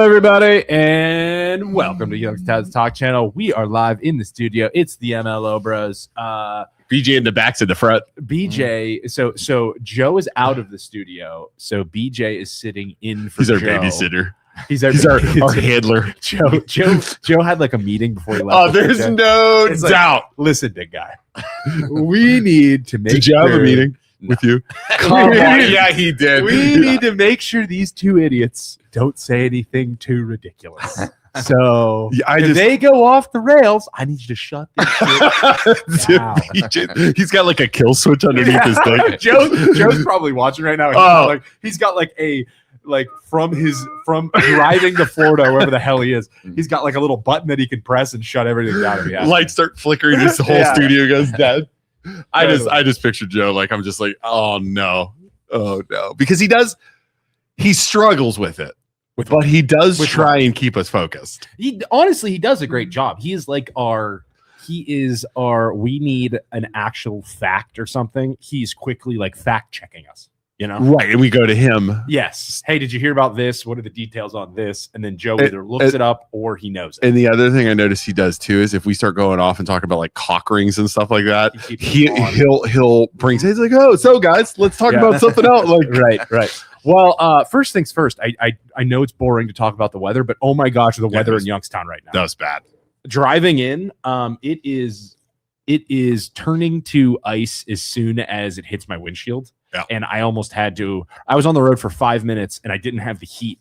everybody, and welcome to Youngstad's Talk Channel. We are live in the studio. It's the MLO Bros. BJ in the back to the front. BJ, so Joe is out of the studio, so BJ is sitting in for He's our Joe. Babysitter. He's our handler. Joe had like a meeting before he left. Oh, there's no doubt. Listen, big guy. We need to make Did you have a meeting with you? Come on. Yeah, he did. We need to make sure these two idiots don't say anything too ridiculous. So if they go off the rails, I need you to shut this shit down. He's got like a kill switch underneath his thing. Joe's probably watching right now. He's got from driving to Florida, wherever the hell he is, he's got like a little button that he can press and shut everything down. Lights start flickering, this whole studio goes dead. I just pictured Joe like I'm just like, oh no, because he struggles with it. But he does try and keep us focused. He does a great job. We need an actual fact or something. He's quickly like fact checking us, Right. And we go to him. Yes. Hey, did you hear about this? What are the details on this? And then Joe either looks it up or he knows it. And the other thing I noticed he does too is if we start going off and talking about like cock rings and stuff like that, he'll bring, he's like, oh, so guys, let's talk about something else. Like, right. Well, first things first, I know it's boring to talk about the weather, but oh my gosh, the weather in Youngstown right now. That was bad. Driving in, it is turning to ice as soon as it hits my windshield. Yeah. And I almost had to, I was on the road for 5 minutes and I didn't have the heat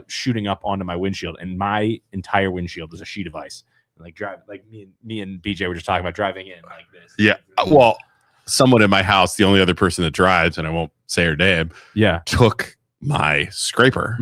shooting up onto my windshield, and my entire windshield is a sheet of ice. Like me and BJ were just talking about driving in like this. Yeah. Well, someone in my house, the only other person that drives, and I won't say her name, took my scraper.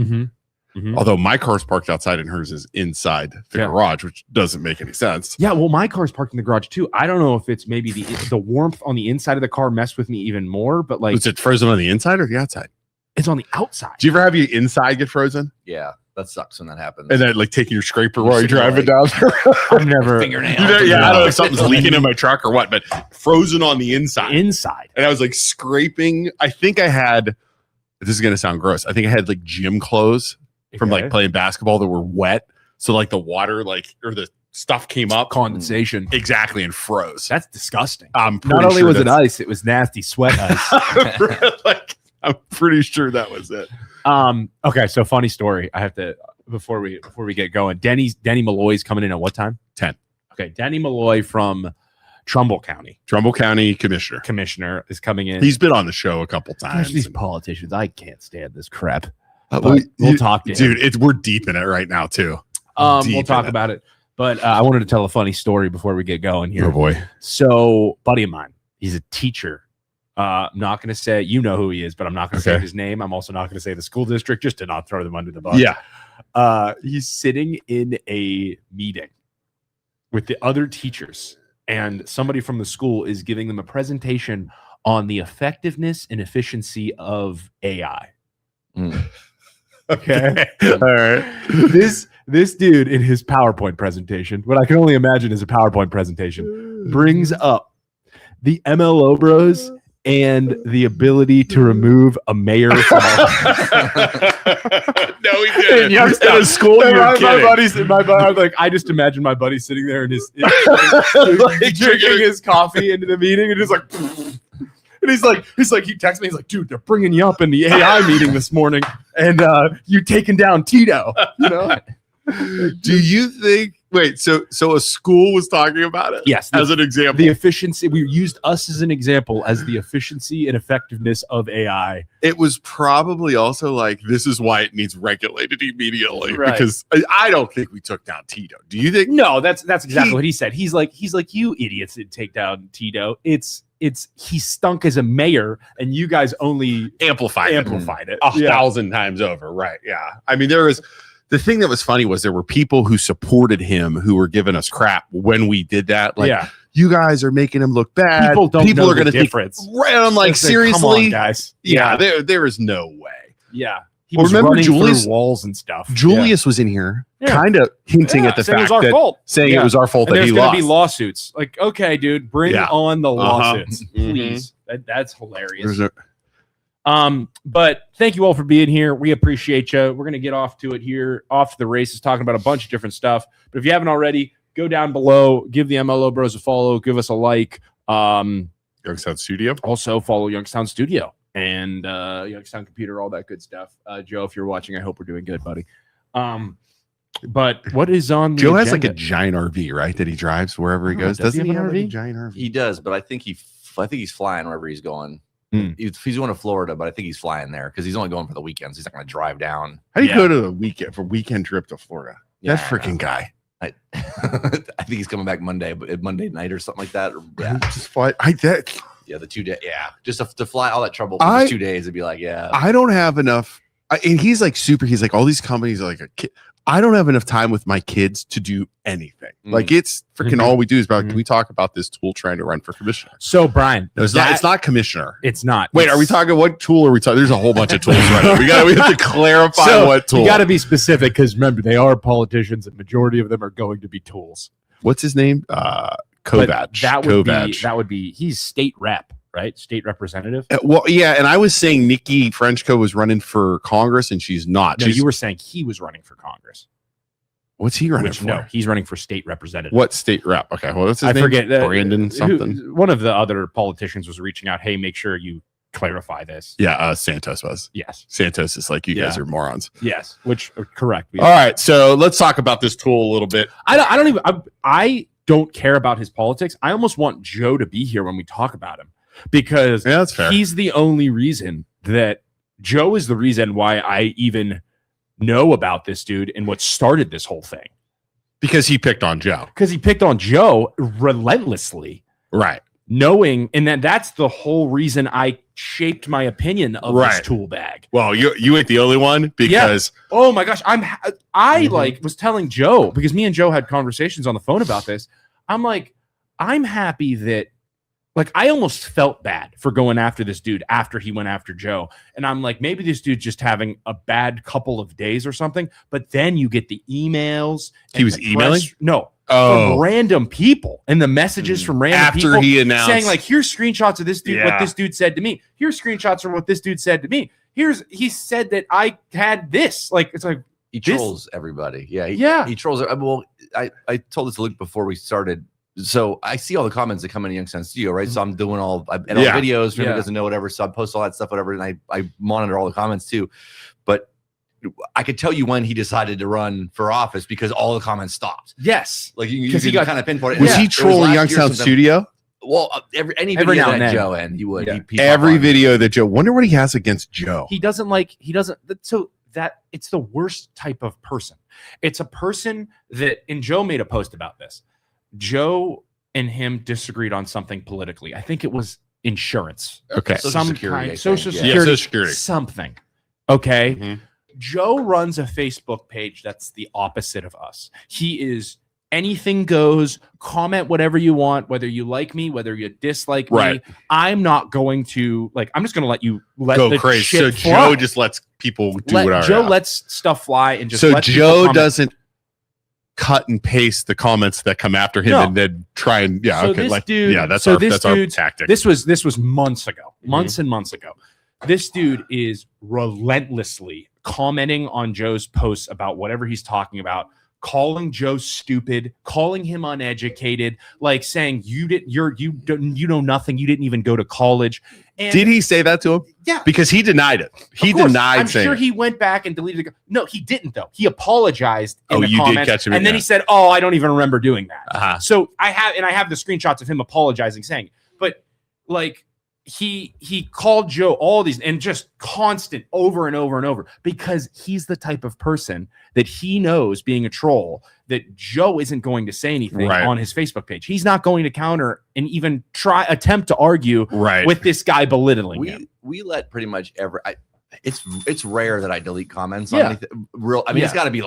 Although my car's parked outside and hers is inside the garage, which doesn't make any sense. Yeah, well, my car's parked in the garage too. I don't know if it's maybe the warmth on the inside of the car messed with me even more, but like, is it frozen on the inside or the outside? It's on the outside. Do you ever have your inside get frozen? Yeah, that sucks when that happens. And then like taking your scraper while you're driving down there. I've never fingernail. I don't know if something's leaking in my truck or what, but frozen on the inside. And I was like scraping. I think I had, this is gonna sound gross, I think I had like gym clothes from like playing basketball that were wet. So like the water, or the stuff came up. Condensation. Exactly. And froze. That's disgusting. Not only was it ice, it was nasty sweat ice. I'm pretty sure that was it. Okay. So funny story. I have to, before we get going, Denny Malloy's coming in at what time? 10. Okay. Denny Malloy from Trumbull County commissioner is coming in. He's been on the show a couple times. Gosh, these politicians, I can't stand this crap. We'll talk to him. Dude, we're deep in it right now too. We'll talk about it. But I wanted to tell a funny story before we get going here. Oh boy. So, buddy of mine, he's a teacher. I'm not going to say, you know who he is, but I'm not going to say his name. I'm also not going to say the school district just to not throw them under the bus. Yeah. He's sitting in a meeting with the other teachers, and somebody from the school is giving them a presentation on the effectiveness and efficiency of AI. Okay. All right. This dude in his PowerPoint presentation, what I can only imagine is a PowerPoint presentation, brings up the MLO Bros and the ability to remove a mayor from No, he didn't. In a school, I just imagine my buddy sitting there and his drinking his coffee into the meeting and just like. And he's like, he texts me. He's like, dude, they're bringing you up in the AI meeting this morning, and you taking down Tito. Do you think? Wait, so a school was talking about it? Yes, as an example. The efficiency. We used us as an example as the efficiency and effectiveness of AI. It was probably also like, this is why it needs regulated immediately, right? Because I don't think we took down Tito. Do you think? No, that's exactly what he said. He's like, you idiots didn't take down Tito. He stunk as a mayor, and you guys only amplified it 1,000 times over. Right. Yeah. I mean, the thing that was funny was there were people who supported him who were giving us crap when we did that. Like, you guys are making him look bad. People are going to think, right? I'm like, seriously, come on, guys. Yeah. There is no way. Yeah. He was running through walls and stuff. Julius was in here kind of hinting at the fact that it was our fault that he lost. There's going to be lawsuits. Like, okay, dude, bring on the lawsuits, please. That's hilarious. But thank you all for being here. We appreciate you. We're going to get off to it here, off to the races, talking about a bunch of different stuff. But if you haven't already, go down below, give the MLO Bros a follow, give us a like. Youngstown Studio. Also follow Youngstown Studio and Youngstown Computer, all that good stuff. Joe, if you're watching, I hope we're doing good, buddy. But what is on the Joe has agenda? like a giant RV, right? That he drives wherever he goes. Doesn't he have an like RV? a giant RV? He does, but I think he's flying wherever he's going. He's going to Florida, but I think he's flying there because he's only going for the weekends. He's not going to drive down. How do you go to the weekend trip to Florida? Yeah, that freaking guy. I think he's coming back Monday night or something like that. Just fly. The 2 day. Yeah, just to fly all that trouble for 2 days and be like, I don't have enough. And he's like he's like all these companies are like a kid. I don't have enough time with my kids to do anything. Like it's freaking all we do is about. Can we talk about this tool trying to run for commissioner? So Brian, no, it's not commissioner. It's not. Wait, are we talking what tool are we talking? There's a whole bunch of tools right now. We have to clarify what tool. You got to be specific because remember they are politicians and majority of them are going to be tools. What's his name? Kovach. That would be he's state rep, right? State representative. Well, yeah, and I was saying Niki Frenchko was running for Congress and she's not. No, you were saying he was running for Congress. What's he running for? No, he's running for state representative. What state rep? Okay, well, what's his name? I forget. Brandon something. One of the other politicians was reaching out. Hey, make sure you clarify this. Yeah, Santos was. Yes. Santos is like, you guys are morons. Yes, which correct. All right, so let's talk about this tool a little bit. I don't care about his politics. I almost want Joe to be here when we talk about him because that's fair. He's the only reason that Joe is the reason why I even know about this dude and what started this whole thing. Because he picked on Joe. Because he picked on Joe relentlessly. Right. Knowing, and that's the whole reason I shaped my opinion of this tool bag. Well, you ain't the only one because oh my gosh, I was telling Joe because me and Joe had conversations on the phone about this. I'm like, I'm happy that I almost felt bad for going after this dude after he went after Joe. And I'm like, maybe this dude's just having a bad couple of days or something. But then you get the emails. He was emailing? No. From random people and the messages from random people after he announced saying like, here's screenshots of this dude, what this dude said to me. Here's screenshots of what this dude said to me. He said that I had this. Like, it's like he trolls everybody. Yeah. He trolls. Well, I told this to Luke before we started. So I see all the comments that come in Youngstown Studio, right? So I'm doing all videos for him who doesn't know whatever. So I post all that stuff, whatever, and I monitor all the comments too. But I could tell you when he decided to run for office because all the comments stopped. Yes, like because he got kind of pinpoint it. Was he trolling Youngstown Studio? Well, every video that Joe and he would every video that Joe. Wonder what he has against Joe. He doesn't. So that it's the worst type of person. It's a person that, and Joe made a post about this. Joe and him disagreed on something politically. I think it was insurance. Okay. Social Security. Something. Okay. Mm-hmm. Joe runs a Facebook page that's the opposite of us. He is anything goes, comment whatever you want, whether you like me, whether you dislike me. I'm not going to I'm just going to let you go crazy. Shit so fly. Joe just lets people do whatever. Joe lets stuff fly and just so Joe doesn't cut and paste the comments that come after him and then try and that's our tactic. This was months ago, and months ago. This dude is relentlessly commenting on Joe's posts about whatever he's talking about, calling Joe stupid, calling him uneducated, like saying you know nothing, you didn't even go to college. And did he say that to him? Yeah, because he denied it. He denied saying. I'm sure he went back and deleted it. No, he didn't though. He apologized in the comments, did catch him, and then he said, "Oh, I don't even remember doing that." Uh-huh. So I have the screenshots of him apologizing, saying, but like. He called Joe all these and just constant over and over and over because he's the type of person that he knows being a troll that Joe isn't going to say anything on his Facebook page. He's not going to counter and even attempt to argue with this guy belittling him. We let pretty much it's rare that I delete comments on anything real. I mean, it's got to be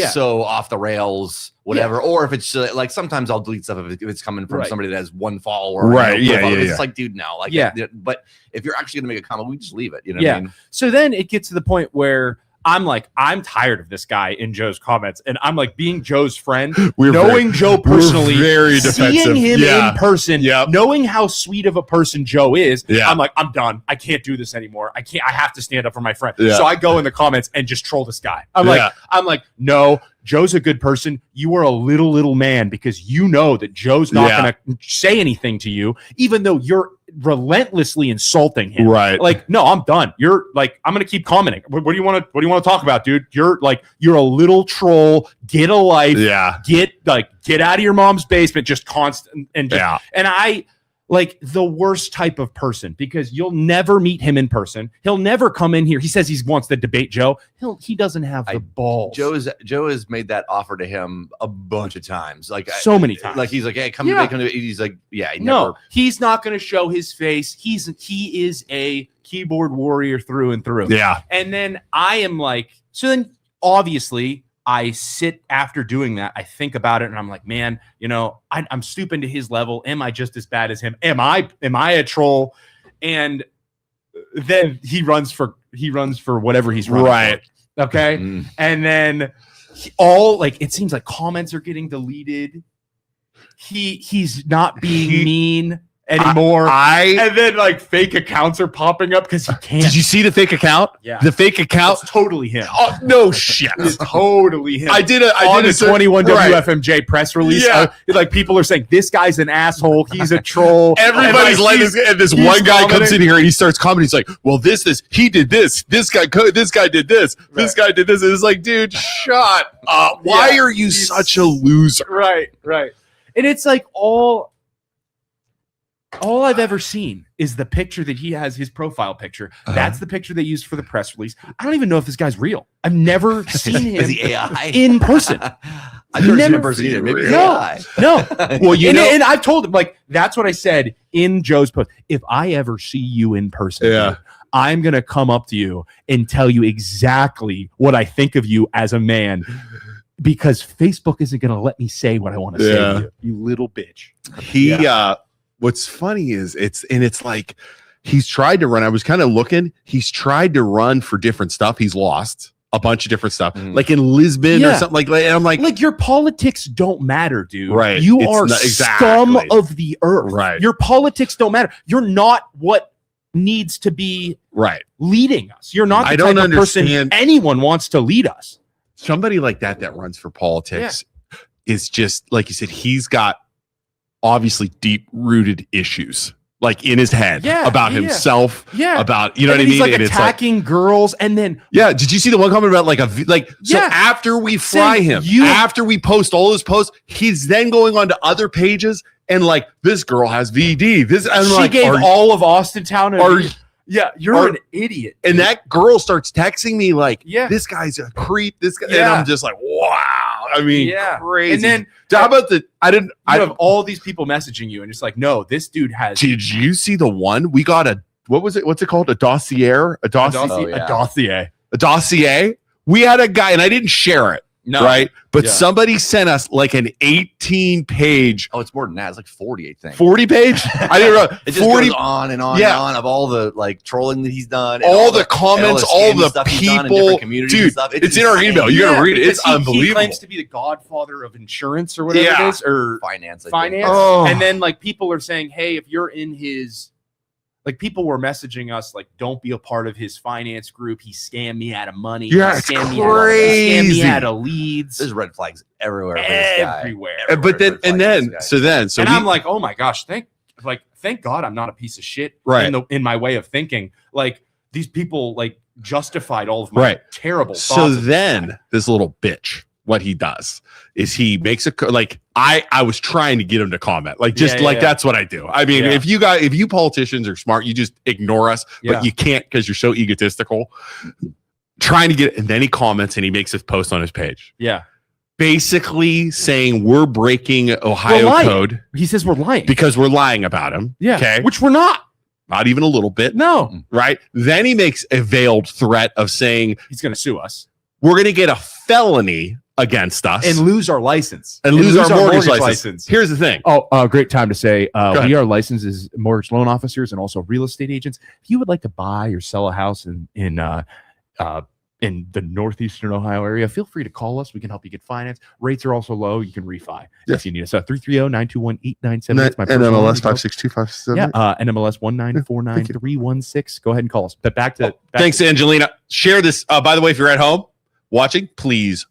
so off the rails, whatever. Or if it's like sometimes I'll delete stuff if it's coming from somebody that has one follower. It's like, dude, no. But if you're actually gonna make a comment, we just leave it. You know what I mean? So then it gets to the point where I'm tired of this guy in Joe's comments, and I'm like being Joe's friend, knowing Joe personally, very seeing him in person, Yep. knowing how sweet of a person Joe is. Yeah. I'm like, I'm done. I can't do this anymore. I have to stand up for my friend. Yeah. So I go in the comments and just troll this guy. I'm like, no, Joe's a good person. You are a little man because you know that Joe's not going to say anything to you, even though you're relentlessly insulting him. Right. Like, no, I'm done. You're like, I'm going to keep commenting. What do you want to talk about, dude? You're a little troll. Get a life. Yeah. Get out of your mom's basement. Just constant. And I like the worst type of person because you'll never meet him in person. He'll never come in here. He says he wants to debate Joe. He doesn't have the balls. Joe has made that offer to him a bunch of times, like so many times. Like he's like, hey, come to debate. He's like, no, he's not going to show his face. He is a keyboard warrior through and through. Yeah. And then I am like, so then obviously I sit after doing that. I think about it and I'm like, man, I'm stooping to his level. Am I just as bad as him? Am I a troll? And then he runs for whatever he's running. Right. For, okay. And then it seems like comments are getting deleted. He's not being mean anymore. And then like fake accounts are popping up because he can't. Did you see the fake account? Yeah. The fake account? It's totally him. Oh, no shit. It's totally him. I did a 21 WFMJ press release. Yeah. Like people are saying, this guy's an asshole. He's a troll. Everybody's like this. And this one guy comes in here and he starts commenting. He's like, well, he did this. This guy did this. Right. This guy did this. And it's like, dude, shut up. Why are you such a loser? Right. And it's like all I've ever seen is the picture that he has, his profile picture. That's the picture they used for the press release. I don't even know if this guy's real. I've never seen him in person. I've never seen him in person either. Maybe no. Well, and I've told him, like, that's what I said in Joe's post. If I ever see you in person, dude, I'm going to come up to you and tell you exactly what I think of you as a man. Because Facebook isn't going to let me say what I want to say to you little bitch. What's funny is it's like he's tried to run. I was kind of looking. He's tried to run for different stuff. He's lost a bunch of different stuff, like in Lisbon or something like that. And I'm like your politics don't matter, dude. Right? You are scum of the earth. Right? Your politics don't matter. You're not what needs to be leading us. You're not the type of person anyone wants to lead us. Somebody like that runs for politics is just like you said. He's got obviously deep-rooted issues like in his head about himself, about what I mean. He's like attacking girls, and then did you see the one comment about so after we fry him, after we post all his posts, he's then going on to other pages and like this girl has VD. She gave all of Austintown. You're an idiot. And that girl starts texting me like, this guy's a creep. This guy, and I'm just like, wow. I mean, crazy. And then how about I have all these people messaging you, and it's like, no, this dude has. Did you see the one we got what was it? What's it called? A dossier? A dossier. We had a guy, and I didn't share it. No. Right. But somebody sent us like an 18-page. Oh, it's more than that. It's like 40, I think. 40 page? I didn't know. It just goes on and on and on of all the like trolling that he's done. All the comments, all the people. Dude, it's in our email. You got to read it. It's unbelievable. He claims to be the godfather of insurance or whatever it is. Or finance. And then like people are saying, hey, if you're in his. Like people were messaging us, like, don't be a part of his finance group. He scammed me out of money. Yeah, it's crazy. Scammed me out of leads. There's red flags everywhere. Everywhere. But then, and I'm like, oh my gosh, thank God I'm not a piece of shit. In my way of thinking. Like these people like justified all of my terrible thoughts. So then this little bitch, what he does is he makes I was trying to get him to comment that's what I do. I mean, if you politicians are smart, you just ignore us, but you can't because you're so egotistical. Trying to get, and then he comments and he makes his post on his page. Yeah. Basically saying we're breaking Ohio code. He says we're lying because we're lying about him. Yeah. Okay. Which we're not. Not even a little bit. No. Right. Then he makes a veiled threat of saying he's going to sue us. We're going to get a felony against us and lose our license and lose our mortgage license. Here's the thing. Great time to say we are licensed as mortgage loan officers and also real estate agents. If you would like to buy or sell a house in in the northeastern Ohio area, feel free to call us. We can help you get finance. Rates are also low. You can refi if you need us. 330-921-8978. That's my NMLS 56257. Yeah, NMLS 1949316. Go ahead and call us. But back to thanks, Angelina. Share this. By the way, if you're at home watching, please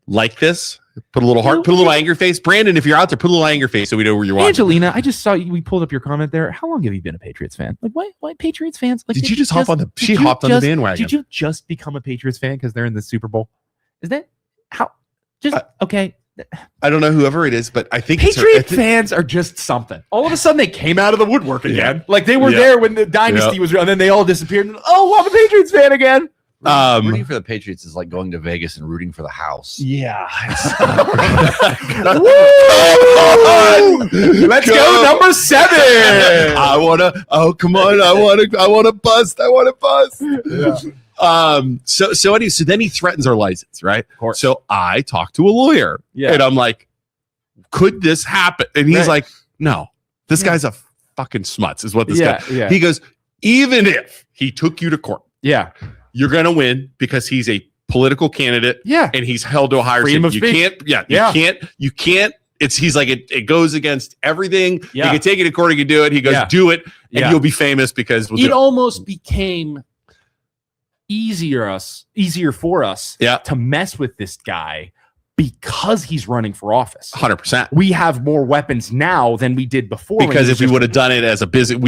like this. Put a little heart. Put a little anger face. Brandon, if you're out there, put a little anger face so we know where you're watching. Angelina, I just saw we pulled up your comment there. How long have you been a Patriots fan? Like, why Patriots fans? Like, did you just hop on the? She hopped on the bandwagon. Did you just become a Patriots fan because they're in the Super Bowl? Is that how? Just okay. I don't know whoever it is, but I think Patriot fans are just something. All of a sudden, they came out of the woodwork again. Yeah. Like they were there when the dynasty was, and then they all disappeared. And, oh, I'm a Patriots fan again. Rooting for the Patriots is like going to Vegas and rooting for the house. Yeah. Let's go number 7. I wanna. Oh, come on! I wanna bust. Yeah. So then he threatens our license, right? Of course. So I talked to a lawyer, and I'm like, "Could this happen?" And he's like, "No, this guy's a fucking smuts." Is what this guy. Yeah. He goes, "Even if he took you to court, you're gonna win because he's a political candidate, and he's held to a higher standard. You can't. He's like it goes against everything. You can take it to court, you can do it. He goes, do it, and you'll be famous because it almost became easier for us to mess with this guy because he's running for office. 100%. We have more weapons now than we did before. Because if we would have done it as a business,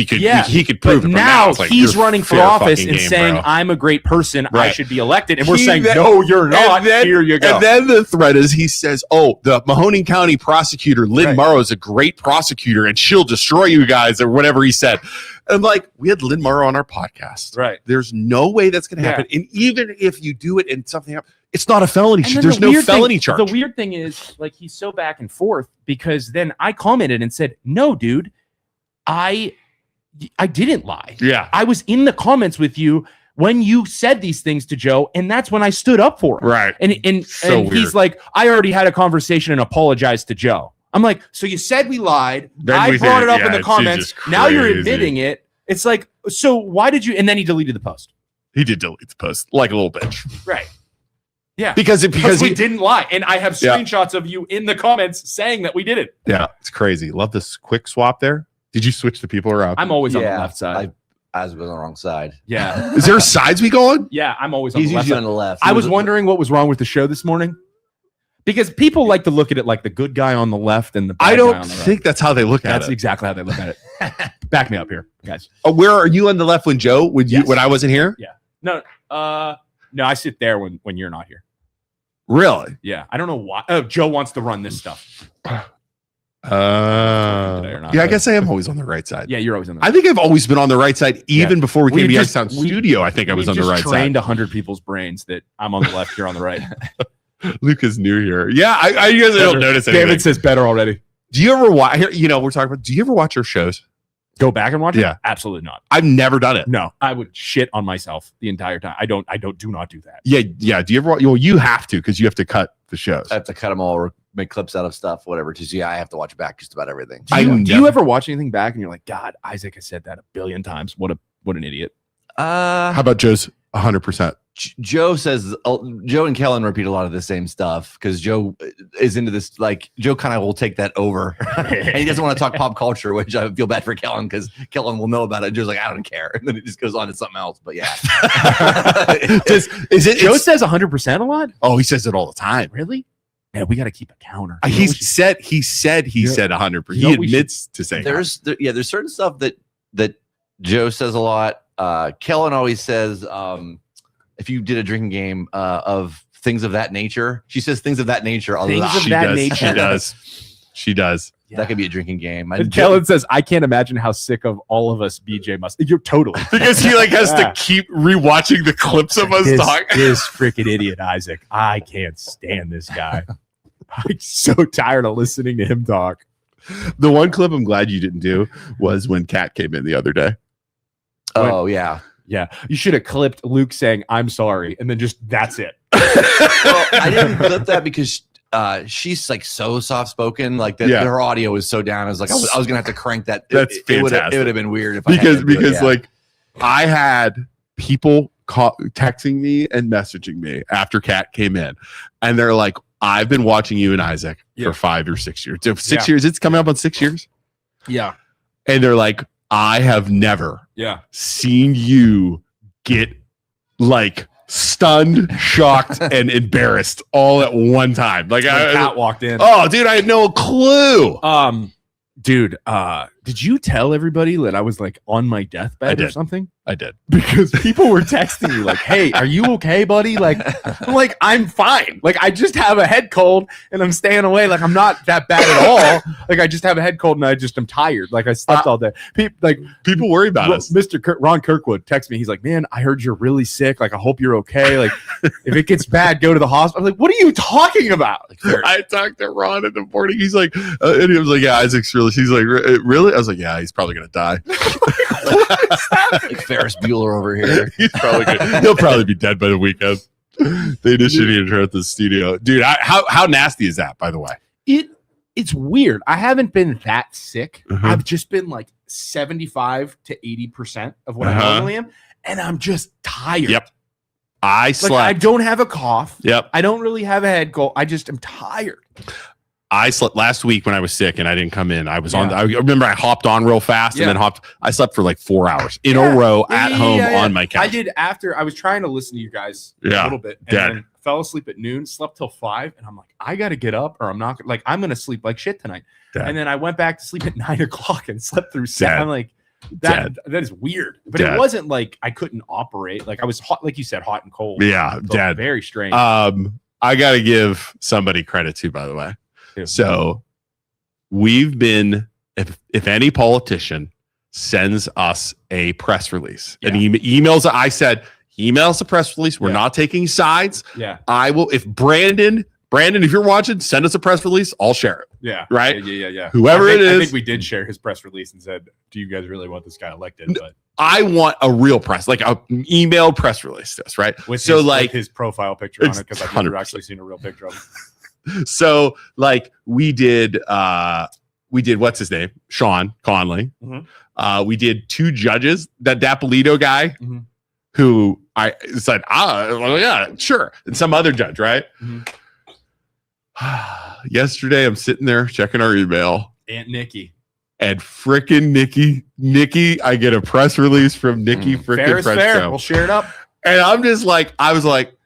he could prove it. Now like, he's running for office and saying, I'm a great person. I should be elected. And we're saying, no, you're not. Here you go. And then the threat is he says, the Mahoning County prosecutor, Lynn Morrow, is a great prosecutor and she'll destroy you guys or whatever he said. And I'm like, we had Lynn Morrow on our podcast. Right. There's no way that's going to happen. And even if you do it and something happens, it's not a felony. There's no felony charge. The weird thing is, like, he's so back and forth because then I commented and said, no, dude, I didn't lie. Yeah. I was in the comments with you when you said these things to Joe, and that's when I stood up for him. Right. And he's like, I already had a conversation and apologized to Joe. I'm like, so you said we lied. I brought it up in the comments. Now you're admitting it. It's like, so why did you? And then he deleted the post. He did delete the post like a little bitch. Right. Yeah. Because he didn't lie. And I have screenshots of you in the comments saying that we did it. Yeah. It's crazy. Love this quick swap there. Did you switch the people around? I'm always on the left side. I was on the wrong side. Yeah. Is there sides we go on? Yeah. I'm always on the left. He's usually on the left. I was wondering what was wrong with the show this morning. Because people like to look at it like the good guy on the left and the bad I don't guy on the right. think that's how they look at it. That's exactly how they look at it. Back me up here, guys. Where are you on the left when Joe? When I wasn't here? Yeah. No. No. I sit there when you're not here. Really? Yeah. I don't know why. Oh, Joe wants to run this stuff. I guess I am always on the right side. Yeah, you're always on the right side. I think I've always been on the right side, even before we came to Sound Studio. I think I was on the right side. Trained 100 people's brains that I'm on the left, you're on the right. Luke is new here. Yeah, I guess I don't notice anything. David says better already. Do you ever watch? We're talking about. Do you ever watch your shows? Go back and watch it? Yeah, absolutely not. I've never done it. No, I would shit on myself the entire time. I do not do that. Yeah. Do you ever? Well, you have to because you have to cut the shows. I have to cut them all or make clips out of stuff, whatever. Because I have to watch back just about everything. Do you ever watch anything back and you're like, God, Isaac has said that 1 billion times. What an idiot. How about Joe's 100%? Joe says Joe and Kellen repeat a lot of the same stuff because Joe is into this. Like Joe kind of will take that over, and he doesn't want to talk pop culture, which I feel bad for Kellen because Kellen will know about it. Joe's like, I don't care, and then it just goes on to something else. But yeah, Joe says 100% a lot. Oh, he says it all the time. Really? Man, we got to keep a counter. He said 100%. He admits to saying there's certain stuff that Joe says a lot. Kellen always says. If you did a drinking game of things of that nature, she says things of that nature. She does. Yeah. That could be a drinking game. And Kellen says, I can't imagine how sick of all of us BJ must. You're totally. Because he has to keep rewatching the clips of us talk. This freaking idiot, Isaac. I can't stand this guy. I'm so tired of listening to him talk. The one clip I'm glad you didn't do was when Kat came in the other day. Oh, yeah. Yeah, you should have clipped Luke saying, I'm sorry, and then that's it. Well, I didn't clip that because she's like so soft-spoken, like that her audio is so down. I was like, I was going to have to crank that. That's fantastic. It would have been weird if because like I had people texting me and messaging me after Kat came in, and they're like, I've been watching you and Isaac for 5 or 6 years. 6 years. It's coming up on 6 years. Yeah. And they're like, I have never seen you get like stunned, shocked, and embarrassed all at one time. Like Kat walked in. Oh, dude, I had no clue. Dude, did you tell everybody that I was like on my deathbed or something? I did. Because people were texting me like, hey, are you okay, buddy? Like, I'm like, I'm fine. Like, I just have a head cold and I'm staying away. Like, I'm not that bad at all. Like, I just have a head cold and I'm tired. Like, I slept all day. People worry about us. Mr. Ron Kirkwood texted me. He's like, man, I heard you're really sick. Like, I hope you're okay. Like, if it gets bad, go to the hospital. I'm like, what are you talking about? Like, I talked to Ron in the morning. He's like, and he was like, yeah, Isaac's really, he's like, really? I was like, yeah, he's probably going to die. Like Ferris Bueller over here. He'll probably be dead by the weekend. They distributed her at the studio. Dude, how nasty is that, by the way? It's weird. I haven't been that sick. I've just been like 75 to 80% of what I normally am. And I'm just tired. Yep. I slept. Like, I don't have a cough. Yep. I don't really have a head cold. I just am tired. I slept last week when I was sick and I didn't come in. I was on. I remember I hopped on real fast and then I slept for like 4 hours in a row at home on my couch. I did after I was trying to listen to you guys a little bit and then fell asleep at noon, slept till 5, and I'm like, I got to get up or I'm not like I'm gonna sleep like shit tonight. And then I went back to sleep at 9 o'clock and slept through 7. I'm like, that is weird. But it wasn't like I couldn't operate. Like I was hot, like you said, hot and cold. Yeah, so very strange. I got to give somebody credit too, by the way. So we've been, if any politician sends us a press release, and emails, I said, email us a press release. We're not taking sides. Yeah. I will, if Brandon, if you're watching, send us a press release. I'll share it. Yeah. Right. Yeah. Whoever it is. I think we did share his press release and said, do you guys really want this guy elected? But I want a real press, like a emailed press release to us, right? With his profile picture on it, because I've never actually seen a real picture of him. So like we did what's his name? Sean Conley. We did 2 judges, that Dapolito guy who I said, well, yeah, sure. And some other judge, right? Yesterday I'm sitting there checking our email. Aunt Nikki. And frickin' Nikki, I get a press release from Niki frickin' Frenchko. We'll share it up. And I'm just like, I was like,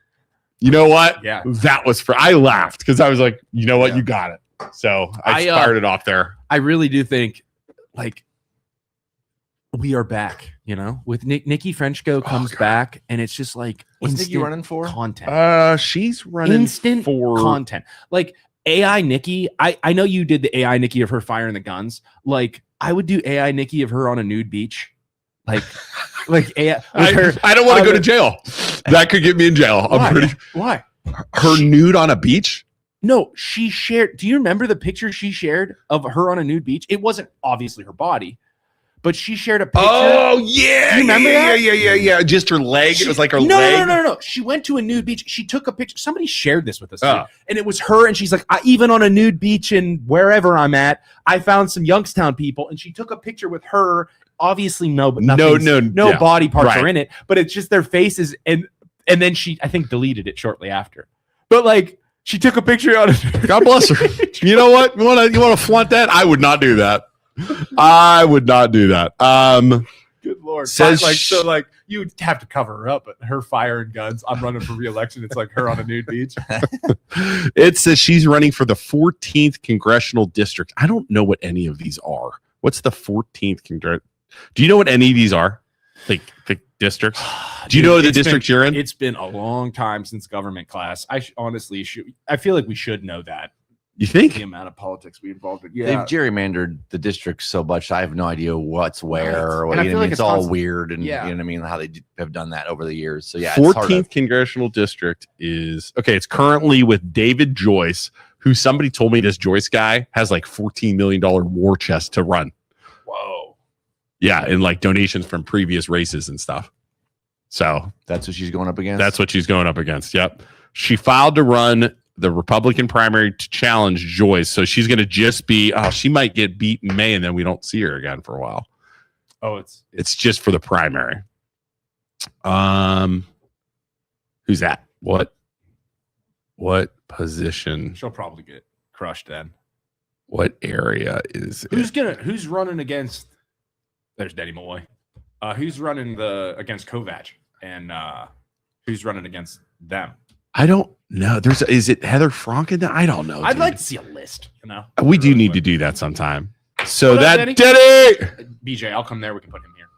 you know what? Yeah. That was I laughed because I was like, you know what? You got it. So I fired it off there. I really do think like we are back, you know, with Niki Frenchko comes back and it's just like, what's Niki running for? Content. She's running instant for content. Like AI Niki. I know you did the AI Niki of her firing the guns. Like I would do AI Niki of her on a nude beach. Like AI, I don't want to go to jail. That could get me in jail. Why? Her nude on a beach? No, she shared. Do you remember the picture she shared of her on a nude beach? It wasn't obviously her body, but she shared a picture. Oh, yeah. You remember that? Yeah. Just her leg. It was like her leg. No. She went to a nude beach. She took a picture. Somebody shared this with us. And it was her. And she's like, even on a nude beach and wherever I'm at, I found some Youngstown people. And she took a picture with her. Obviously, no body parts are in it, but it's just their faces. And then she, I think, deleted it shortly after. But like, she took a picture on it. God bless her. You know what? You want to flaunt that? I would not do that. I would not do that. Good Lord. Says like you'd have to cover her up, but her firing guns. I'm running for re-election. It's like her on a nude beach. It says she's running for the 14th congressional district. I don't know what any of these are. What's the 14th congressional? Do you know what any of these are? Like the districts? Do you know the districts you're in? It's been a long time since government class. Honestly I feel like we should know that. You think? The amount of politics we involved in. They've gerrymandered the districts so much. I have no idea what's where. Or what, like it's all weird, and you know what I mean, how they have done that over the years. So yeah, 14th congressional district is okay. It's currently with David Joyce, who somebody told me this Joyce guy has like $14 million war chest to run. Whoa. Yeah, and like donations from previous races and stuff. So that's what she's going up against. That's what she's going up against. Yep. She filed to run the Republican primary to challenge Joyce. So she's going to just be, she might get beat in May and then we don't see her again for a while. Oh, it's just for the primary. Who's that? What position? She'll probably get crushed then. What area is who's running against? There's Denny Malloy. Who's running against Kovach, and who's running against them? I don't know. Is it Heather Franken? I don't know. I'd like to see a list. We do need to do that sometime. So what that up, Denny? BJ, I'll come there. We can put him here.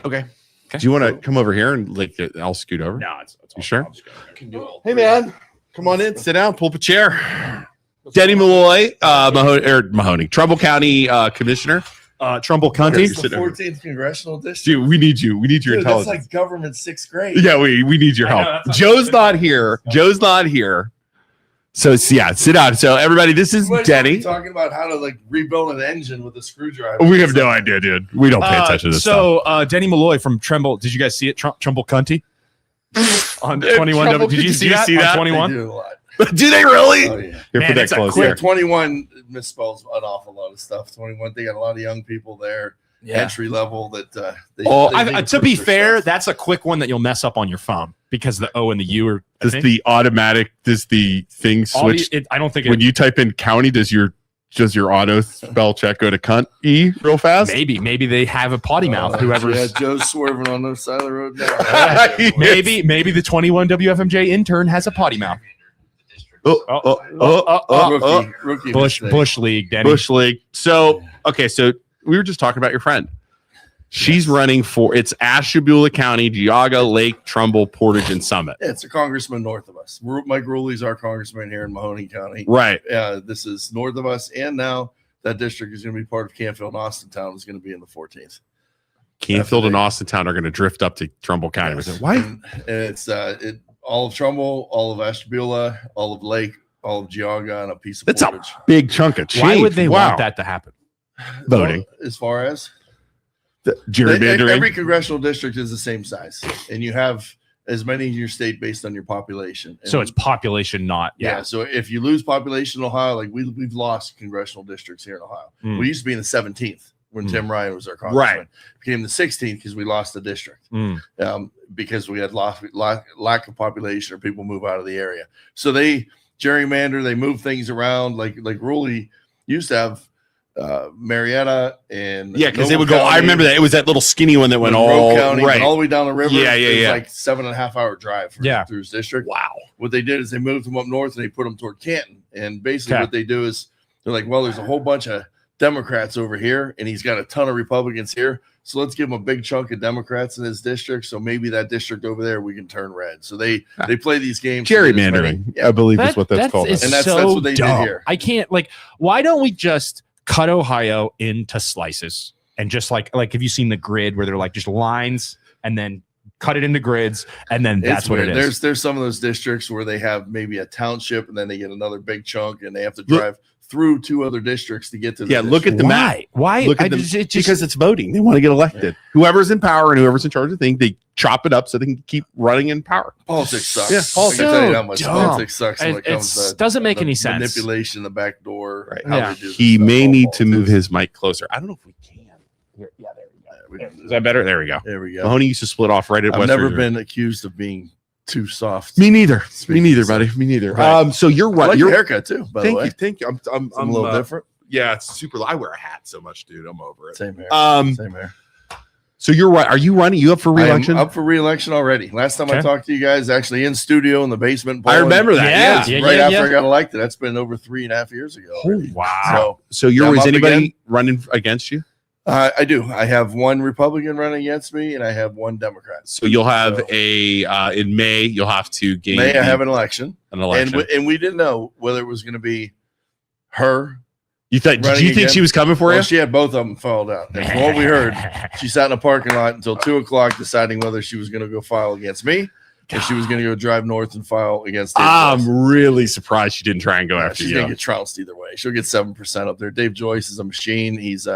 Okay. Do you want to come over here and I'll scoot over? No, it's you sure? Hey man, come on in, sit down, pull up a chair. Denny Malloy, Mahoney, Trumbull County Commissioner. Trumbull County. It's the 14th congressional district. Dude, we need you. We need your intelligence. That's like government 6th grade. Yeah, we need your help. Joe's not here. Joe's not here. So yeah, sit down. So everybody, this is Denny talking about how to like rebuild an engine with a screwdriver. We have no idea, dude. We don't pay attention to this stuff. Denny Malloy from Trumbull. Did you guys see it? Trumbull County on 21. Did you see that? On 21. Do they really? Oh, yeah. You're man, that close. 21 misspells an awful lot of stuff. 21, they got a lot of young people there, entry level. That to be fair, stuff. That's a quick one that you'll mess up on your phone because the O and the U are. Does the thing switch? I don't think when you type in county, does your auto spell check go to cunt real fast? Maybe they have a potty mouth. Whoever's Joe's swerving on the side of the road now. maybe the 21 WFMJ intern has a potty mouth. Rookie Bush League, Denny. Bush League. So we were just talking about your friend. She's running for it's Ashtabula County, Geauga, Lake, Trumbull, Portage, and Summit. Yeah, it's a congressman north of us. Mike Ruley's our congressman here in Mahoney County. Right. This is north of us, and now that district is going to be part of Canfield and Austintown. Is going to be in the 14th. Canfield and Austintown are going to drift up to Trumbull County. Yes. Why? And it's all of Trumbull, all of Ashtabula, all of Lake, all of Geauga, and a piece of That's Portage. A big chunk of change. Why would they want that to happen? Voting. Well, as far as gerrymandering. Every congressional district is the same size, and you have as many in your state based on your population. And so it's population, not So if you lose population in Ohio, like we've lost congressional districts here in Ohio. We used to be in the 17th when Tim Ryan was our congressman. Right. Became the 16th because we lost the district. Because we had lack of population or people move out of the area. So they gerrymander, they move things around. Like Ruley used to have Marietta and because they would go. I remember that it was that little skinny one that went all County, went all the way down the river. It was like 7.5 hour drive through his district. Wow. What they did is they moved them up north and they put them toward Canton. And basically what they do is they're like, well, there's a whole bunch of Democrats over here, and he's got a ton of Republicans here. So let's give him a big chunk of Democrats in his district. So maybe that district over there we can turn red. So they play these games. Gerrymandering, I believe is what that's called. And that's what they did here. I can't why don't we just cut Ohio into slices and just like have you seen the grid where they're like just lines and then cut it into grids and then that's what it is. There's some of those districts where they have maybe a township and then they get another big chunk and they have to drive through 2 other districts to get to the look at the map. Why? Look at because it's voting. They want to get elected. Whoever's in power and whoever's in charge of the thing, they chop it up so they can keep running in power. Politics sucks. Yeah, politics sucks when it comes to doesn't make any sense. Manipulation, the back door. Right. He may need to move his mic closer. I don't know if we can. Here, there we go. Is that better? There we go. There we go. Mahoney used to split off right at I've West never Virginia. been accused of being too soft. Me neither. Me neither, buddy. Me neither. Right. So you're right. I like your haircut too, by the way. Thank you. I'm a little different. Yeah, it's super. I wear a hat so much, dude. I'm over it. Same here. Same here. So you're right. Are you running? You up for re-election? I'm up for re-election already. Last time I talked to you guys, actually in studio in the basement. I remember that. Yeah, right after I got elected. That's been over 3.5 years ago. Holy wow. So is anybody running against you? I do. I have one Republican running against me, and I have one Democrat. So you'll have in May. You'll have to gain. May I have an election? And we didn't know whether it was going to be her. Did you think she was coming for you? She had both of them fouled out. And from what we heard, she sat in a parking lot until 2:00, deciding whether she was going to go file against me. And she was going to go drive north and file against Dave I'm Joyce. Really surprised she didn't try and go after she's you. She's going to get trounced either way. She'll get 7% up there. Dave Joyce is a machine. He's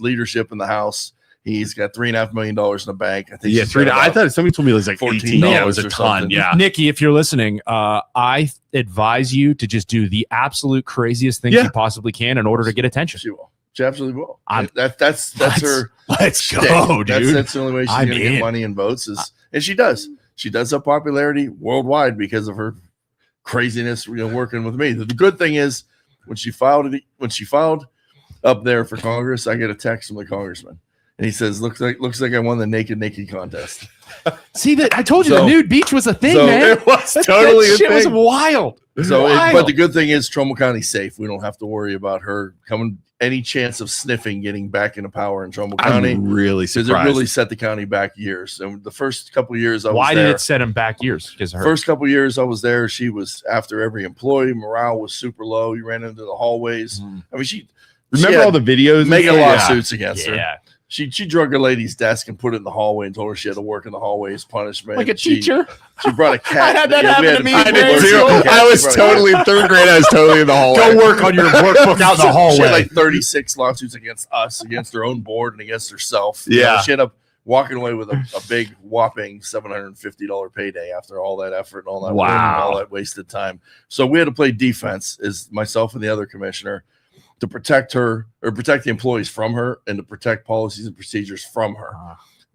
leadership in the House. He's got $3.5 million in the bank. I think. Yeah, I thought somebody told me it was like $14. Yeah, it was a ton. Yeah, Nikki, if you're listening, I advise you to just do the absolute craziest thing you possibly can in order to get attention. She will. She absolutely will. That's her. Let's go, dude. That's the only way she's going to get money and votes and she does. She does have popularity worldwide because of her craziness, working with me. The good thing is when she filed up there for Congress, I get a text from the congressman. And he says, looks like I won the Naked Nikki contest. See that? I told you the nude beach was a thing, man. It was totally that shit was wild. But the good thing is Trumbull County's safe. We don't have to worry about her any chance of sniffing getting back into power in Trumbull County. I'm really surprised. Because it really set the county back years. And the first couple of years Why did it set him back years? Because first couple of years I was there, she was after every employee. Morale was super low. You ran into the hallways. I mean, remember all the videos? Mega lawsuits against her. Yeah. She drug a lady's desk and put it in the hallway and told her she had to work in the hallway as punishment. Like a teacher. She brought a cat. I had that happen to me. I did too. I was totally in third grade. I was totally in the hallway. Go work on your workbook out in the hallway. She had like 36 lawsuits against us, against her own board, and against herself. Yeah. She ended up walking away with a big whopping $750 payday after all that effort and all that work and all that wasted time. So we had to play defense, as myself and the other commissioner, to protect her or protect the employees from her and to protect policies and procedures from her.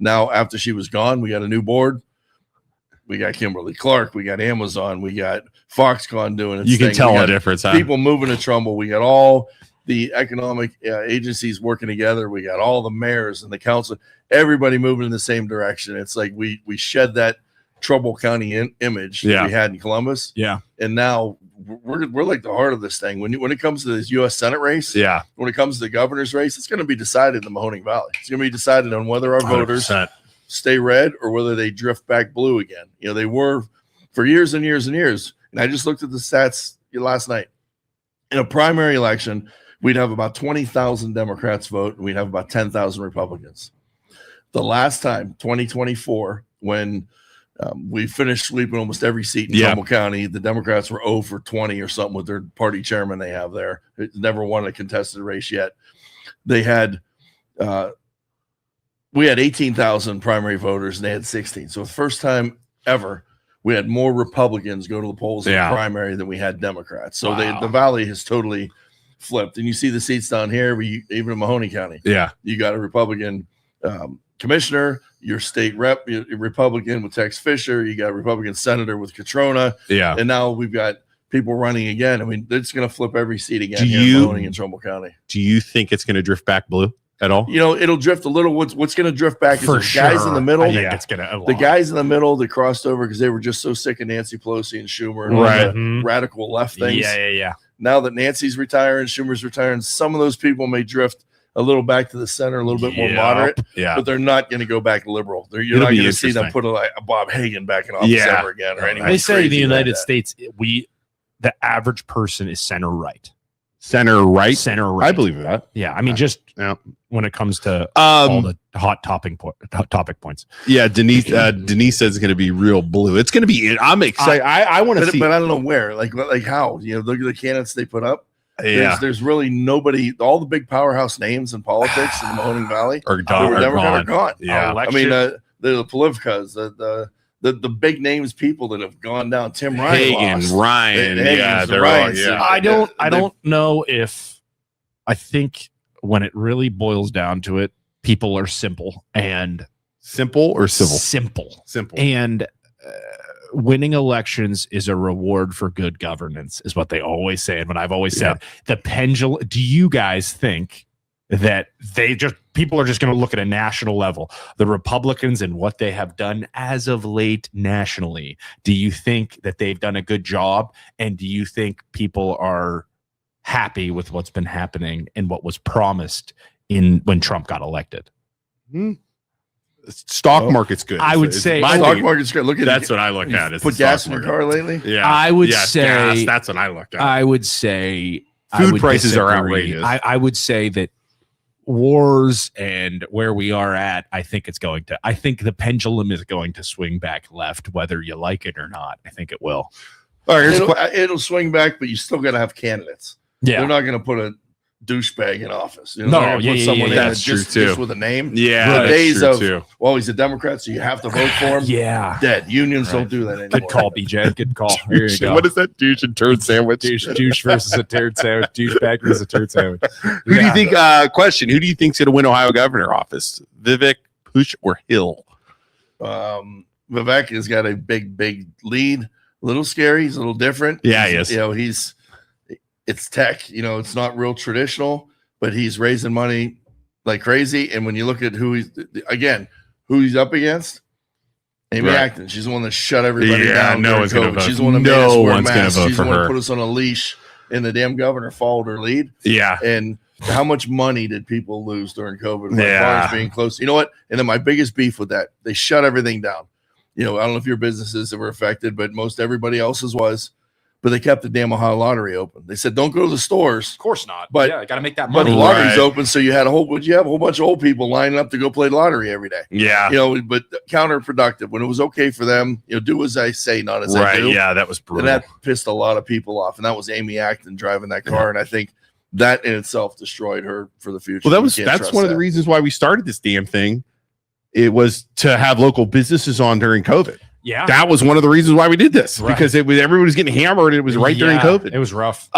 Now, after she was gone, we got a new board. We got Kimberly Clark. We got Amazon. We got Foxconn doing it. You can tell a difference. People moving to Trumbull. We got all the economic agencies working together. We got all the mayors and the council. Everybody moving in the same direction. It's like we shed that Trumbull County image that we had in Columbus. Yeah. And now we're like the heart of this thing. When it comes to this U.S. Senate race, when it comes to the governor's race, it's going to be decided in the Mahoning Valley. It's going to be decided on whether our 100%. Voters stay red or whether they drift back blue again. They were for years and years and years. And I just looked at the stats last night. In a primary election, we'd have about 20,000 Democrats vote, and we'd have about 10,000 Republicans. The last time, 2024, when we finished sweeping almost every seat in Trumbull County, the Democrats were 0 for 20 or something with their party chairman they have there. It never won a contested race yet. They had we had 18,000 primary voters and they had 16. So the first time ever we had more Republicans go to the polls in the primary than we had Democrats. So the Valley has totally flipped. And you see the seats down here, even in Mahoning County. Yeah. You got a Republican commissioner, your state rep, Republican with Tex Fisher, you got a Republican senator with Catrona. Yeah. And now we've got people running again. I mean, it's going to flip every seat again in Trumbull County. Do you think it's going to drift back blue at all? It'll drift a little. What's going to drift back is the guys in the middle. I think it's going to. The guys in the middle that crossed over because they were just so sick of Nancy Pelosi and Schumer and all the radical left things. Yeah. Now that Nancy's retiring, Schumer's retiring, some of those people may drift a little back to the center, a little bit more moderate, but they're not going to go back liberal. You're not going to see them put a Bob Hagan back in office ever again. Or anything. They say in the United States, the average person is center right. Center right. I believe that. Yeah, I mean, just when it comes to all the hot topic points. Yeah, Denise says it's going to be real blue. It's going to be. I'm excited. I want to see, but I don't know where. Like how? Look at the candidates they put up. There's really nobody. All the big powerhouse names in politics in the Mahoning Valley are gone. Yeah, I mean the Polivkas, the big names, people that have gone down. Tim Ryan, Ryan, they're all. I don't know if. I think when it really boils down to it, people are simple and simple or civil. Simple and. Winning elections is a reward for good governance, is what they always say. And what I've always said, the pendulum. Do you guys think that people are just going to look at a national level, the Republicans and what they have done as of late nationally? Do you think that they've done a good job? And do you think people are happy with what's been happening and what was promised when Trump got elected? Stock market's good. I would say stock market's good. Look at that's what I look at. Put gas in your car lately. Yeah, I would say gas, that's what I looked at. I would say food prices are outrageous. I would say that wars and where we are at. I think the pendulum is going to swing back left, whether you like it or not. I think it will. All right, it'll swing back, but you still got to have candidates. Yeah, they're not going to put douchebag in office. You know, that's true too. Just with a name. Yeah, the days of well, he's a Democrat, so you have to vote for him. Dead. Unions don't do that anymore. Good call, BJ. Good call. Here you go. What is that douche and turd sandwich? Douche versus a turd sandwich. Douchebag versus a turd sandwich. Who do you think? Question: who do you think's going to win Ohio governor office? Vivek, Push, or Hill? Vivek has got a big lead. A little scary. He's a little different. Yeah, he is. You know, it's tech. You know, it's not real traditional, but he's raising money like crazy. And when you look at who he's up against, Amy Acton. She's the one that shut everybody down. No one's going to vote. She's the one that made us wear masks. She's the one that put us on a leash, and the damn governor followed her lead. Yeah. And how much money did people lose during COVID? Bars being closed. You know what? And then my biggest beef with that, they shut everything down. You know, I don't know if your businesses were affected, but most everybody else's was. But they kept the damn Ohio lottery open. They said, don't go to the stores. Of course not. But I got to make that money. But the lottery's open, so you have a whole bunch of old people lining up to go play lottery every day. Yeah. You know, but counterproductive. When it was okay for them, you know, do as I say, not as I do. Yeah, that was brutal. And that pissed a lot of people off. And that was Amy Acton driving that car. And I think that in itself destroyed her for the future. Well, that's one of the reasons why we started this damn thing. It was to have local businesses on during COVID. Yeah, that was one of the reasons why we did this because everybody was getting hammered. And it was during COVID. It was rough.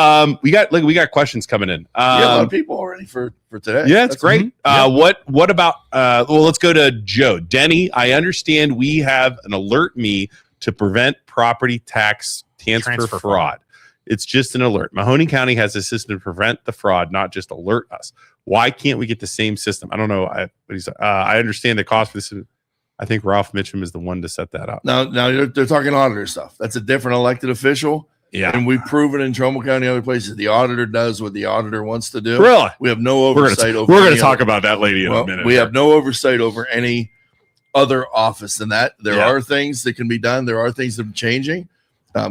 We got questions coming in. A lot of people already for today. Yeah, that's great. What about? Well, let's go to Joe. Denny, I understand we have an alert me to prevent property tax transfer fraud. It's just an alert. Mahoning County has a system to prevent the fraud, not just alert us. Why can't we get the same system? I don't know. I understand the cost for this. I think Ralph Mitchum is the one to set that up. Now they're talking auditor stuff. That's a different elected official. Yeah. And we've proven in Trumbull County and other places the auditor does what the auditor wants to do. Really? We have no oversight over. We're going to talk about that lady in a minute. We have no oversight over any other office than that. There are things that can be done. There are things that are changing.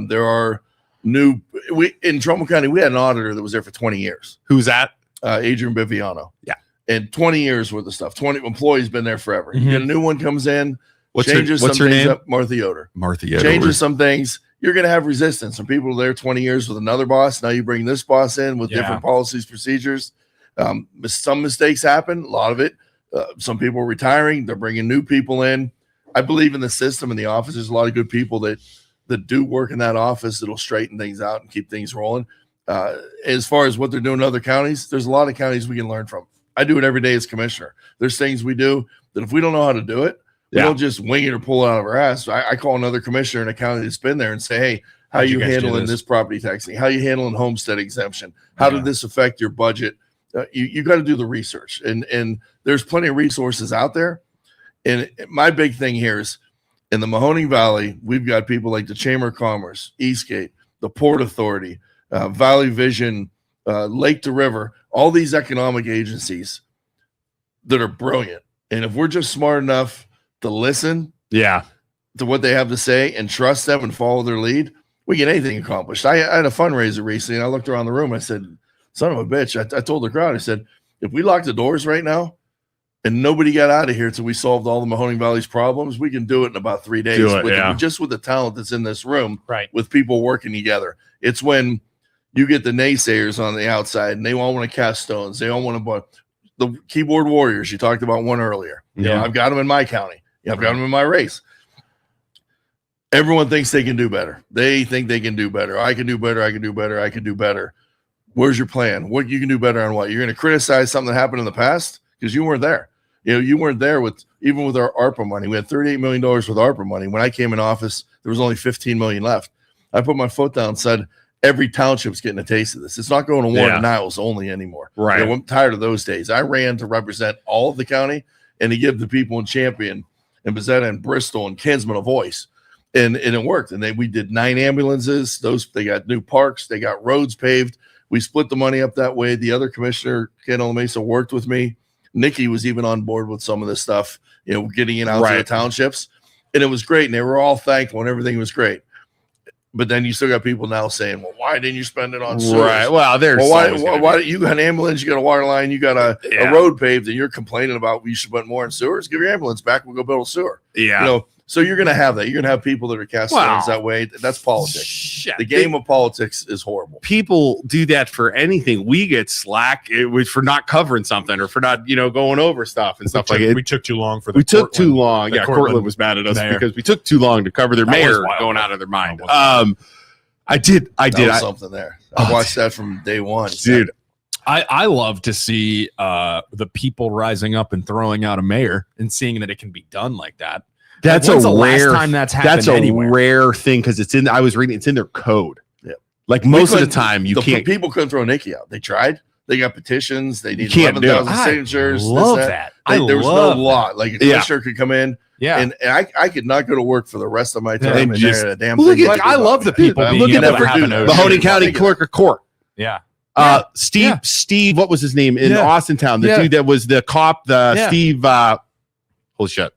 There are in Trumbull County, we had an auditor that was there for 20 years. Who's that? Adrian Biviano. Yeah. And 20 years worth of stuff. 20 employees been there forever. You get a new one comes in, what's her name? Up, Martha Yoder. Martha Yoder. Changes some things. You're going to have resistance. Some people are there 20 years with another boss. Now you bring this boss in with different policies, procedures. Some mistakes happen. A lot of it. Some people are retiring. They're bringing new people in. I believe in the system in the office. There's a lot of good people that do work in that office that'll straighten things out and keep things rolling. As far as what they're doing in other counties, there's a lot of counties we can learn from. I do it every day as commissioner. There's things we do that if we don't know how to do it, we don't just wing it or pull it out of our ass. I call another commissioner in a county that's been there and say, hey, how are you handling this property taxing? How are you handling homestead exemption? How did this affect your budget? You got to do the research. And there's plenty of resources out there. And my big thing here is in the Mahoning Valley, we've got people like the Chamber of Commerce, Eastgate, the Port Authority, Valley Vision, Lake to River, all these economic agencies that are brilliant. And if we're just smart enough to listen to what they have to say and trust them and follow their lead, we get anything accomplished. I had a fundraiser recently, and I looked around the room. I said, son of a bitch, I told the crowd, I said, if we lock the doors right now and nobody got out of here until we solved all the Mahoning Valley's problems, we can do it in about 3 days. Just with the talent that's in this room, with people working together. It's when you get the naysayers on the outside, and they all want to cast stones. They all want to the keyboard warriors. You talked about one earlier. You know, I've got them in my county. I've got them in my race. Everyone thinks they can do better. They think they can do better. I can do better. I can do better. I can do better. Where's your plan? What you can do better on what? You're going to criticize something that happened in the past because you weren't there. You know, you weren't there even with our ARPA money. We had $38 million with ARPA money. When I came in office, there was only $15 million left. I put my foot down and said, every township's getting a taste of this. It's not going to Warren and Niles only anymore. Right. You know, I'm tired of those days. I ran to represent all of the county and to give the people in Champion and Bezetta and Bristol and Kinsman a voice. And it worked. And we did 9 ambulances. They got new parks. They got roads paved. We split the money up that way. The other commissioner, Ken Olamesa, worked with me. Nikki was even on board with some of this stuff, you know, getting it out to the townships. And it was great. And they were all thankful and everything was great. But then you still got people now saying, well, why didn't you spend it on sewers? Right. Well, why you got an ambulance, you got a water line, you got a road paved, and you're complaining about you should put more in sewers? Give your ambulance back. We'll go build a sewer. Yeah. You know, So you're going to have that. You're going to have people that are cast stones that way. That's politics. Shit. The game of politics is horrible. People do that for anything. We get slack for not covering something or for not, going over stuff and stuff like it. We took too long for the We took too long. Yeah, Cortland was mad at us because we took too long to cover their mayor going out of their mind. I did. Something there. I watched that from day one. Dude. I love to see the people rising up and throwing out a mayor and seeing that it can be done like that. That's a rare time that's happened. That's a rare thing because it's in. I was reading it's in their code. Yeah, like most of the time you can't. People couldn't throw Niki out. They tried. They got petitions. They needed 11,000 signatures. I love that. There was no law. Like a commissioner could come in. Yeah, and I could not go to work for the rest of my time. And just a damn thing. Like, I love the people. Look at the Mahoney County Clerk of Court. Yeah. Steve, what was his name in Austintown? The dude that was the cop, Steve, holy shit.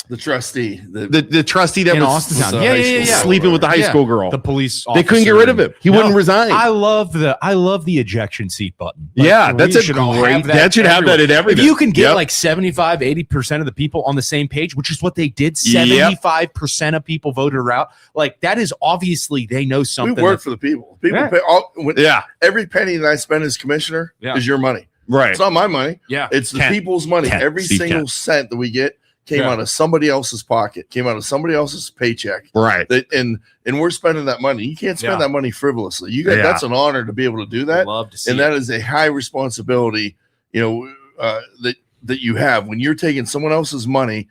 The trustee. The trustee that in was Austintown. Sleeping with the high school girl. The police They couldn't get rid of him. He wouldn't resign. I love the ejection seat button. Like, that's a great, that should have that in everything. If you can get like 75, 80% of the people on the same page, which is what they did, 75% of people voted her out. Like that is obviously they know something. We work for the people. People pay every penny that I spend as commissioner is your money. Right. It's not my money. Yeah. It's the people's money. Every single cent that we get came out of somebody else's pocket, came out of somebody else's paycheck. Right. And we're spending that money. You can't spend that money frivolously. That's an honor to be able to do that. Love to see that is a high responsibility, that you have. When you're taking someone else's money,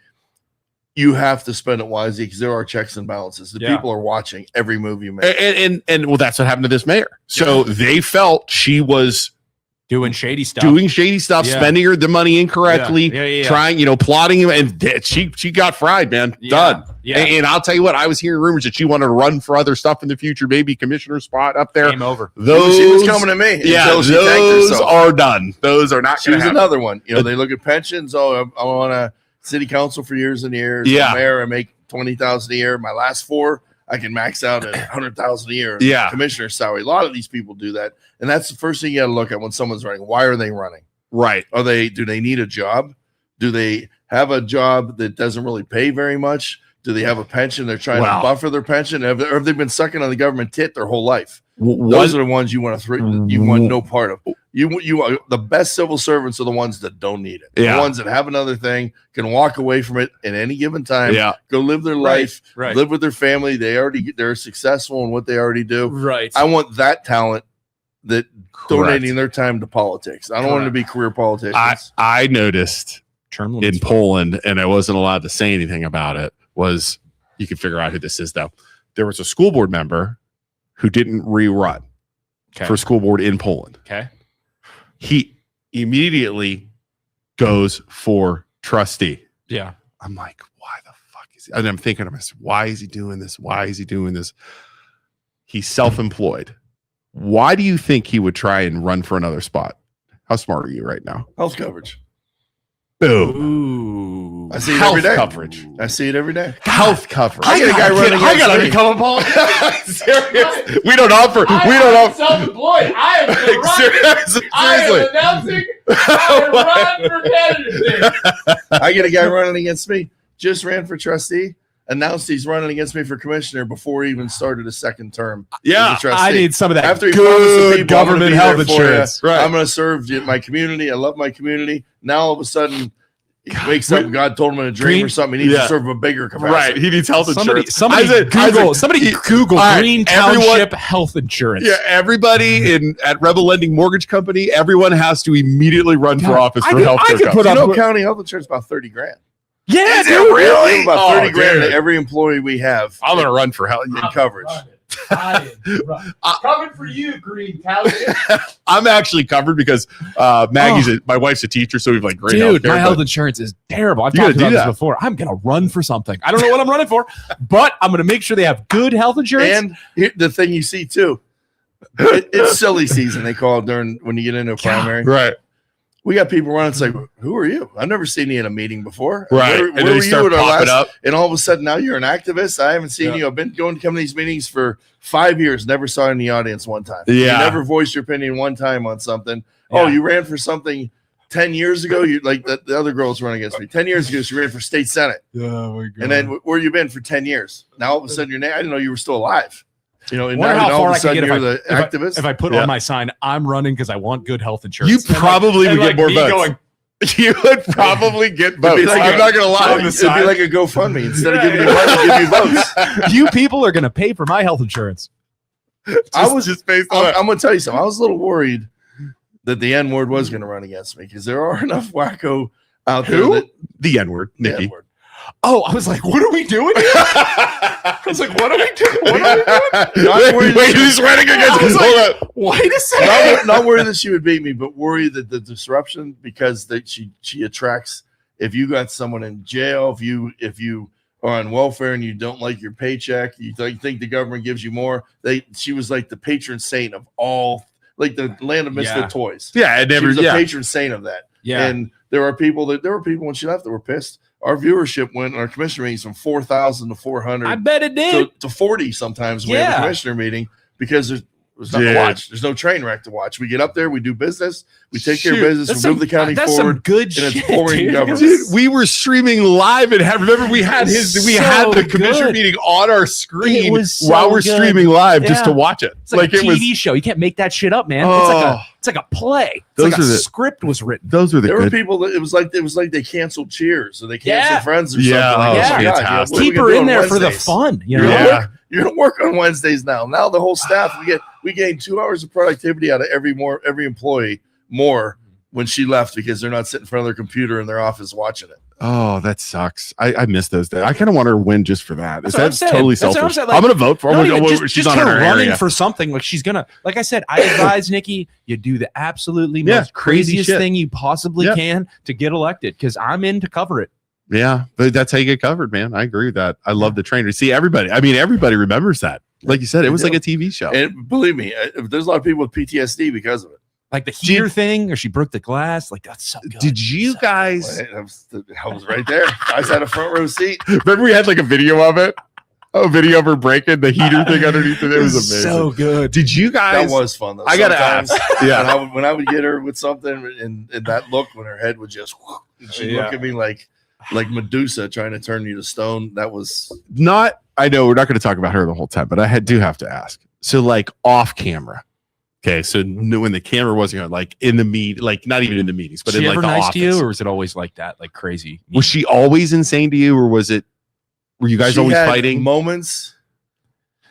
you have to spend it wisely because there are checks and balances. The people are watching every move you make. And well, that's what happened to this mayor. So they felt she was doing shady stuff, spending the money incorrectly, trying, plotting, and she got fried, man. Done. Yeah. And I'll tell you what, I was hearing rumors that she wanted to run for other stuff in the future, maybe commissioner spot up there. Game over. Those she was coming to me. Yeah, those are done. Those are not. She was another one. They look at pensions. Oh, I'm on a city council for years and years. Yeah, mayor, I make $20,000 a year. My last 4. I can max out at $100,000 a year. Yeah, commissioner's salary. A lot of these people do that, and that's the first thing you got to look at when someone's running. Why are they running? Right? Do they need a job? Do they have a job that doesn't really pay very much? Do they have a pension? They're trying to buffer their pension. Have they been sucking on the government tit their whole life? Those are the ones you want to you want no part of. You the best civil servants are the ones that don't need it. The ones that have another thing, can walk away from it at any given time. Go live their life, live with their family. They're successful in what they already do. Right. I want that talent that donating their time to politics. I don't want them to be career politicians. I noticed in Poland, and I wasn't allowed to say anything about it. Was you can figure out who this is though. There was a school board member who didn't rerun for school board in Poland. Okay. He immediately goes for trustee. Yeah. I'm like, why the fuck is he? And I'm thinking to myself, why is he doing this? Why is he doing this? He's self-employed. Why do you think he would try and run for another spot? How smart are you right now? Health coverage. Boom. I see it every day. Coverage. I see it every day. Health coverage. I got a guy running. I got to become a politician. Serious. We don't offer. Self-employed. I am seriously. I am announcing. I run for candidacy. I get a guy running against me. Just ran for trustee. Announced he's running against me for commissioner before he even started a second term. Yeah, I need some of that. After he good government health insurance. Right. I'm going to serve my community. I love my community. Now all of a sudden, he wakes up. God told him in a dream or something. He needs to serve a bigger capacity. Right. He needs health insurance. Somebody Google Green Township health insurance. Yeah. Everybody at Rebel Lending Mortgage Company, everyone has to immediately run for office for health care. County health insurance about $30,000. Yeah, dude, really? About 30 grand to every employee we have. I'm gonna run for health coverage. Coming for you, Green Township. I'm actually covered because Maggie's my wife's a teacher, so we've like great health care. My health insurance is terrible. I've talked about this before. I'm gonna run for something. I don't know what I'm running for, but I'm gonna make sure they have good health insurance. And the thing you see too, it's silly season. They call it when you get into a primary, right? We got people running. It's like, who are you? I've never seen you in a meeting before. Right. Where were you at our last? And all of a sudden now you're an activist. I haven't seen you. I've been going to come to these meetings for 5 years. Never saw you in the audience one time. Yeah. You never voiced your opinion one time on something. Yeah. Oh, you ran for something 10 years ago, you like the other girls running against me. 10 years ago, she ran for state senate. Oh my God. And then where you been for 10 years? Now all of a sudden your name, I didn't know you were still alive. You know, and now all of a sudden you're the activist. If I put on my sign, I'm running because I want good health insurance. You probably would get more votes. You would probably get votes. I'm not gonna lie. It'd be like a GoFundMe. Instead of giving you money, give you votes. You people are gonna pay for my health insurance. I'm gonna tell you something. I was a little worried that the N-word was gonna run against me because there are enough wacko out there. The N-word, Nikki. N-word. Oh, I was like, what are we doing? I was like, what are we doing? Wait, who's running against us? Hold up. Wait a second. Not worried that she would beat me, but worried that the disruption, because that she attracts. If you got someone in jail, if you are on welfare and you don't like your paycheck, you think the government gives you more. She was like the patron saint of all, like the land of misfit toys. Yeah, she was the patron saint of that. Yeah, and there were people when she left that were pissed. Our viewership went in our commissioner meetings from 4,000 to 400. I bet it did to 40 sometimes. We have a commissioner meeting because there's nothing to watch. There's no train wreck to watch. We get up there, we do business, we take care of business, we move the county forward. Some good and shit, it's boring government. Dude, we were streaming live and remember we had the commissioner meeting on our screen while we're streaming live just to watch it. It's like a TV show. You can't make that shit up, man. It's like a play. It's like a script was written. There were people that it was like they canceled Cheers or they canceled Friends or something. Like, keep her in there for the fun. You know? You're gonna work on Wednesdays now. Now the whole staff we gain 2 hours of productivity out of every employee more when she left because they're not sitting in front of their computer in their office watching it. Oh, that sucks. I miss those days. I kind of want her to win just for that. That's totally selfish. I'm going to vote for her. She's on her running for something. Like she's gonna. Like I said, I advise Nikki, you do the absolutely most craziest thing you possibly can to get elected. Because I'm in to cover it. Yeah, but that's how you get covered, man. I agree with that. I love the trainer. See, everybody remembers that. Like you said, it was like a TV show. And believe me, there's a lot of people with PTSD because of it. Like the heater thing, or she broke the glass. Like that's so good. Did you guys? I was right there. I was at a front row seat. Remember, we had like a video of it. A video of her breaking the heater thing underneath it. It was amazing. So good. Did you guys? That was fun though. I gotta ask. Yeah. When I would get her with something, and that look when her head would just, she'd look at me like Medusa trying to turn you to stone. That was not. I know we're not going to talk about her the whole time, but I do have to ask. So, like off camera. Okay, so when the camera wasn't on, like in the meet, like not even in the meetings, but in like the nice office. To you, or was it always like that, like crazy? Was she always insane to you, or were you guys always fighting? Moments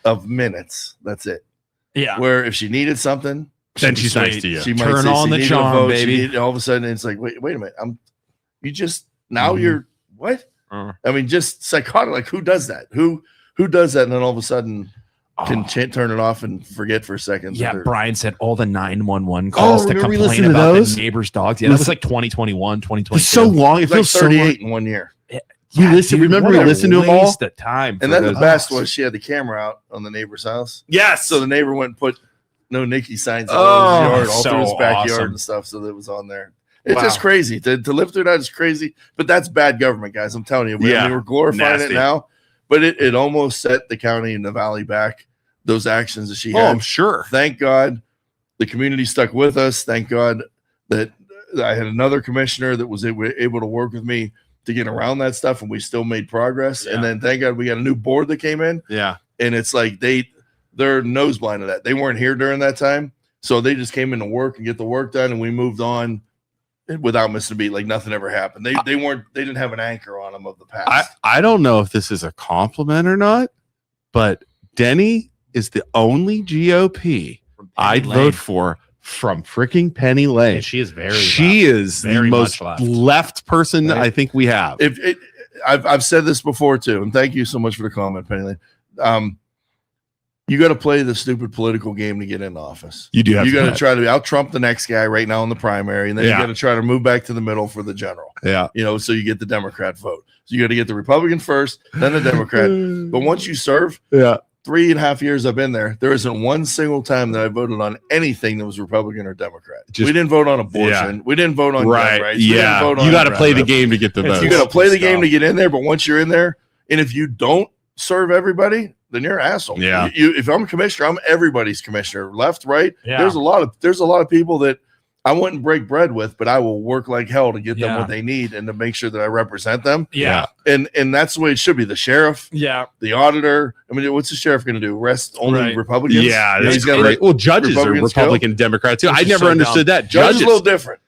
of minutes. That's it. Yeah. Where if she needed something, then she's nice to you. She might turn on the charm, baby. All of a sudden, it's like, wait a minute. You're what? I mean, just psychotic. Like who does that? Who does that? And then all of a sudden can turn it off and forget for a second. Yeah, Brian said all the 911 calls to complain about the neighbor's dogs. Yeah, that was like 2021, 2022. It's so long. It feels 38 in 1 year. You listen. Remember, we listened to them all. The time, and then the best was she had the camera out on the neighbor's house. Yes. So the neighbor went and put no Nikki signs all over his yard, all through his backyard and stuff. So that was on there. It's just crazy to live through that is crazy. But that's bad government, guys. I'm telling you. We're glorifying it now, but it almost set the county and the valley back. Those actions that she had. I'm sure. Thank God the community stuck with us. Thank God that I had another commissioner that was able to work with me to get around that stuff, and we still made progress. Yeah. And then thank God we got a new board that came in. Yeah. And it's like they're nose blind to that. They weren't here during that time. So they just came in to work and get the work done, and we moved on without missing a beat, like nothing ever happened. They didn't have an anchor on them of the past. I don't know if this is a compliment or not, but Denny is the only GOP I'd vote for from freaking Penny Lane. And she is the most left person I think we have. I've said this before too, and thank you so much for the comment, Penny Lane. You got to play the stupid political game to get in office. You do have. You got to try to out Trump the next guy right now in the primary, and then you got to try to move back to the middle for the general. Yeah, so you get the Democrat vote. So you got to get the Republican first, then the Democrat. But once you serve, 3.5 years I've been there, there isn't one single time that I voted on anything that was Republican or Democrat. We didn't vote on abortion. Yeah. We didn't vote on gun rights. Yeah, you got to play the game to get the votes. You got to play the game to get in there. But once you're in there, and if you don't serve everybody, then you're an asshole. Yeah. If I'm a commissioner, I'm everybody's commissioner. Left, right. Yeah. There's a lot of people that I wouldn't break bread with, but I will work like hell to get them what they need and to make sure that I represent them. Yeah. And that's the way it should be. The sheriff, the auditor. I mean, what's the sheriff going to do? Arrest only Republicans? Yeah. He's gonna well, judges are Republican, Democrat too. I never understood that. Judges a little different.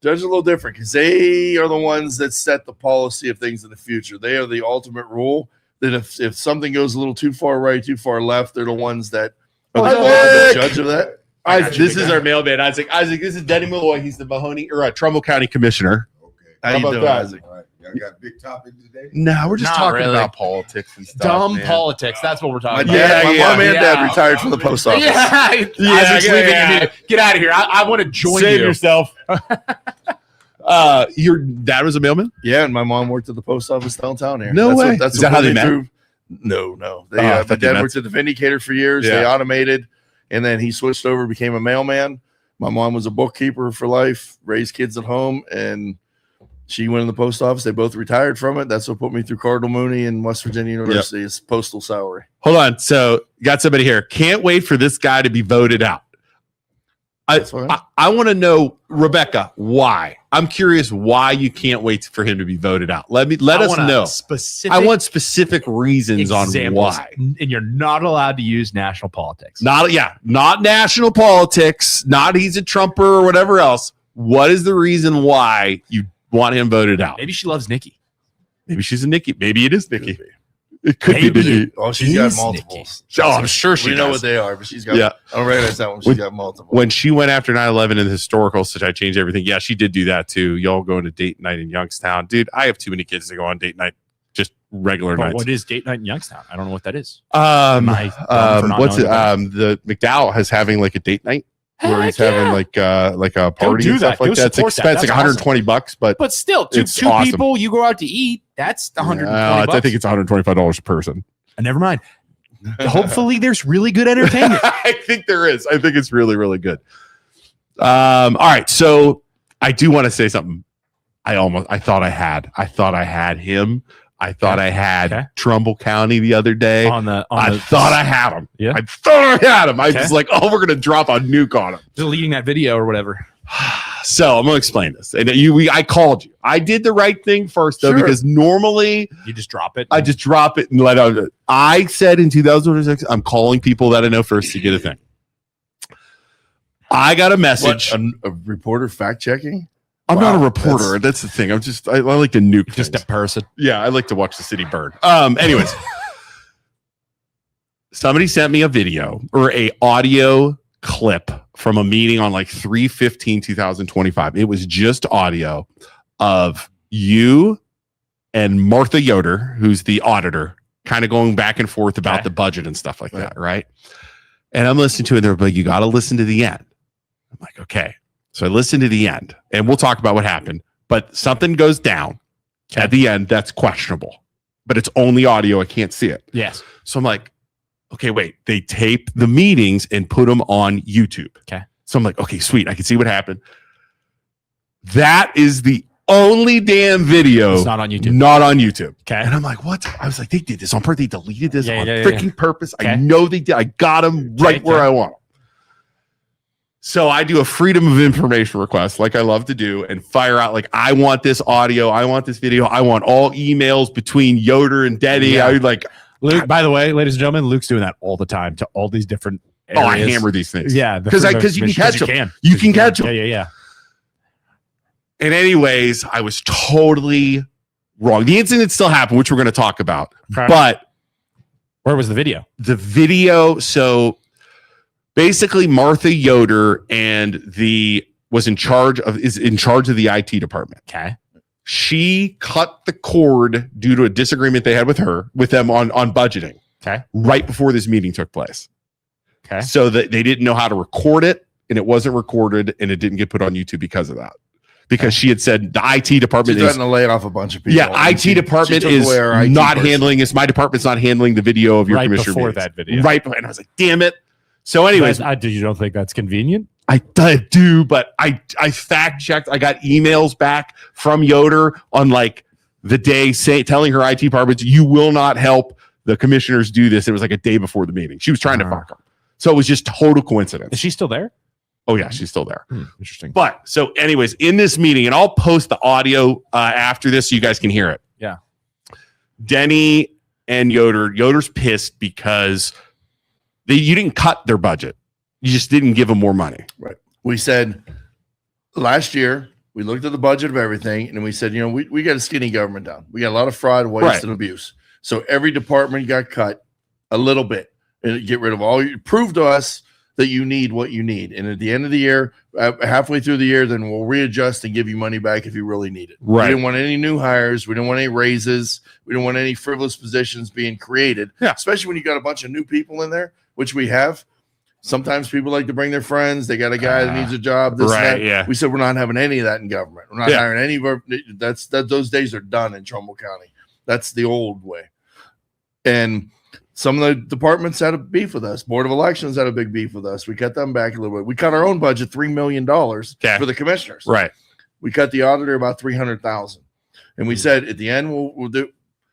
Judges a little different because they are the ones that set the policy of things in the future. They are the ultimate rule that if something goes a little too far right, too far left, they're the ones that are the judge of that. This is our mailman, Isaac. Isaac, this is Denny Malloy. He's the Mahoney or Trumbull County Commissioner. Okay. How you doing, Isaac? All right. Y'all got big topics today? No, we're just talking about politics and stuff. Dumb politics. That's what we're talking about. My mom and dad retired from the post office. Get out of here. I want to join Save yourself. Your dad was a mailman? Yeah, and my mom worked at the post office downtown here. No way. Is that how they met? No. My dad worked at the Vindicator for years. They automated. And then he switched over, became a mailman. My mom was a bookkeeper for life, raised kids at home, and she went in the post office. They both retired from it. That's what put me through Cardinal Mooney and West Virginia University is postal salary. Hold on. So got somebody here. Can't wait for this guy to be voted out. I want to know, Rebecca, why? I'm curious why you can't wait for him to be voted out. Let us know. I want specific reasons on why. And you're not allowed to use national politics. Not national politics. Not he's a Trumper or whatever else. What is the reason why you want him voted out? Maybe she loves Nikki. Maybe she's a Nikki. Maybe it is Nikki. It could be Nikki. Oh, she's got multiples. Oh, I'm sure she know what they are, but she's got. Yeah, I don't recognize that one. She's got multiple. When she went after 9/11 and the historical, such I changed everything. Yeah, she did do that too. Y'all going to date night in Youngstown, dude? I have too many kids to go on date night. Just regular nights. What is date night in Youngstown? I don't know what that is. What's it? The McDowell has having like a date night. Where he's having like a party and stuff like that. It's expensive, like $120, but still, two awesome. People you go out to eat. That's $120. I think it's $125 a person. Never mind. Hopefully, there's really good entertainment. I think there is. I think it's really, really good. All right, so I do want to say something. I thought I had him. I thought I had Trumbull County the other day. I thought I had him. Yeah. I thought I had him. I was like, oh, we're going to drop a nuke on him. Deleting that video or whatever. So I'm going to explain this. And I called you. I did the right thing first, though, because normally you just drop it. I just drop it and let out. I said in 2006, I'm calling people that I know first to get a thing. I got a message. What, a reporter fact checking? I'm not a reporter. That's the thing. I like to nuke just things. A person. Yeah, I like to watch the city burn. Anyways, somebody sent me a video or a audio clip from a meeting on like 3/15/2025. It was just audio of you and Martha Yoder, who's the auditor, kind of going back and forth about the budget and stuff like that, right? And I'm listening to it. They're like, you got to listen to the end. I'm like, okay. So I listened to the end, and we'll talk about what happened. But something goes down at the end that's questionable. But it's only audio. I can't see it. Yes. So I'm like, okay, wait. They tape the meetings and put them on YouTube. Okay. So I'm like, okay, sweet. I can see what happened. That is the only damn video. It's not on YouTube. Not on YouTube. Okay. And I'm like, what? I was like, they did this on purpose. They deleted this on freaking purpose. I know they did. I got them right where I want them. So I do a freedom of information request like I love to do and fire out like, I want this audio. I want this video. I want all emails between Yoder and Denny. Yeah. I would like Luke, by the way, ladies and gentlemen, Luke's doing that all the time to all these different areas. Oh, I hammer these things. Yeah. Because you can catch them. You can catch them. Yeah. And anyways, I was totally wrong. The incident still happened, which we're going to talk about. Okay. But where was the video? The video. So basically, Martha Yoder is in charge of the IT department. Okay. She cut the cord due to a disagreement they had with them on budgeting. Okay. Right before this meeting took place. Okay. So that they didn't know how to record it, and it wasn't recorded, and it didn't get put on YouTube because of that. Because she had said the IT department is trying to lay off a bunch of people. Yeah, IT department is not handling this. My department's not handling the video of your commissioner before meetings. That video. Right before, and I was like, damn it. So anyways, you don't think that's convenient? I do, but I fact checked. I got emails back from Yoder on like the day telling her IT department, you will not help the commissioners do this. It was like a day before the meeting. She was trying to fuck them. So it was just total coincidence. Is she still there? Oh yeah, she's still there. Interesting. But so, anyways, in this meeting, and I'll post the audio after this so you guys can hear it. Yeah. Denny and Yoder's pissed because you didn't cut their budget. You just didn't give them more money. Right. We said last year we looked at the budget of everything, and we said, we got a skinny government down. We got a lot of fraud, waste, and abuse. So every department got cut a little bit, and get rid of all. Prove to us that you need what you need, and at the end of the year, halfway through the year, then we'll readjust and give you money back if you really need it. Right. We didn't want any new hires. We didn't want any raises. We didn't want any frivolous positions being created. Yeah. Especially when you got a bunch of new people in there, which we have. Sometimes people like to bring their friends. They got a guy that needs a job. This and that. Yeah. We said we're not having any of that in government. We're not hiring any of our. Those days are done in Trumbull County. That's the old way. And some of the departments had a beef with us. Board of Elections had a big beef with us. We cut them back a little bit. We cut our own budget $3 million for the commissioners. Right. We cut the auditor about $300,000, and we said at the end we'll do.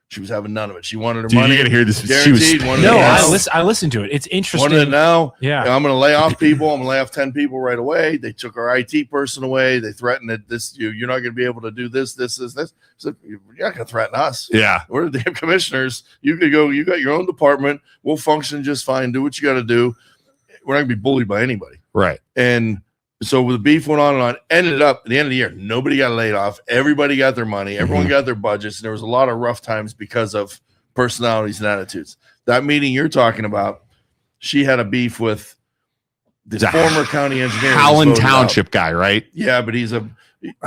She was having none of it. She wanted her money. You're gonna hear this. Guaranteed. I listened to it. It's interesting. Wanted it now. Yeah. I'm going to lay off people. I'm going to lay off 10 people right away. They took our IT person away. They threatened that you're not going to be able to do this. So you're not going to threaten us. Yeah. We're the damn commissioners. You could go. You got your own department. We'll function just fine. Do what you got to do. We're not going to be bullied by anybody. Right. And so the beef went on and on. Ended up at the end of the year, nobody got laid off. Everybody got their money. Everyone got their budgets. And there was a lot of rough times because of personalities and attitudes. That meeting you're talking about, she had a beef with the former county engineer. Howland Township guy, right? Yeah, but he's a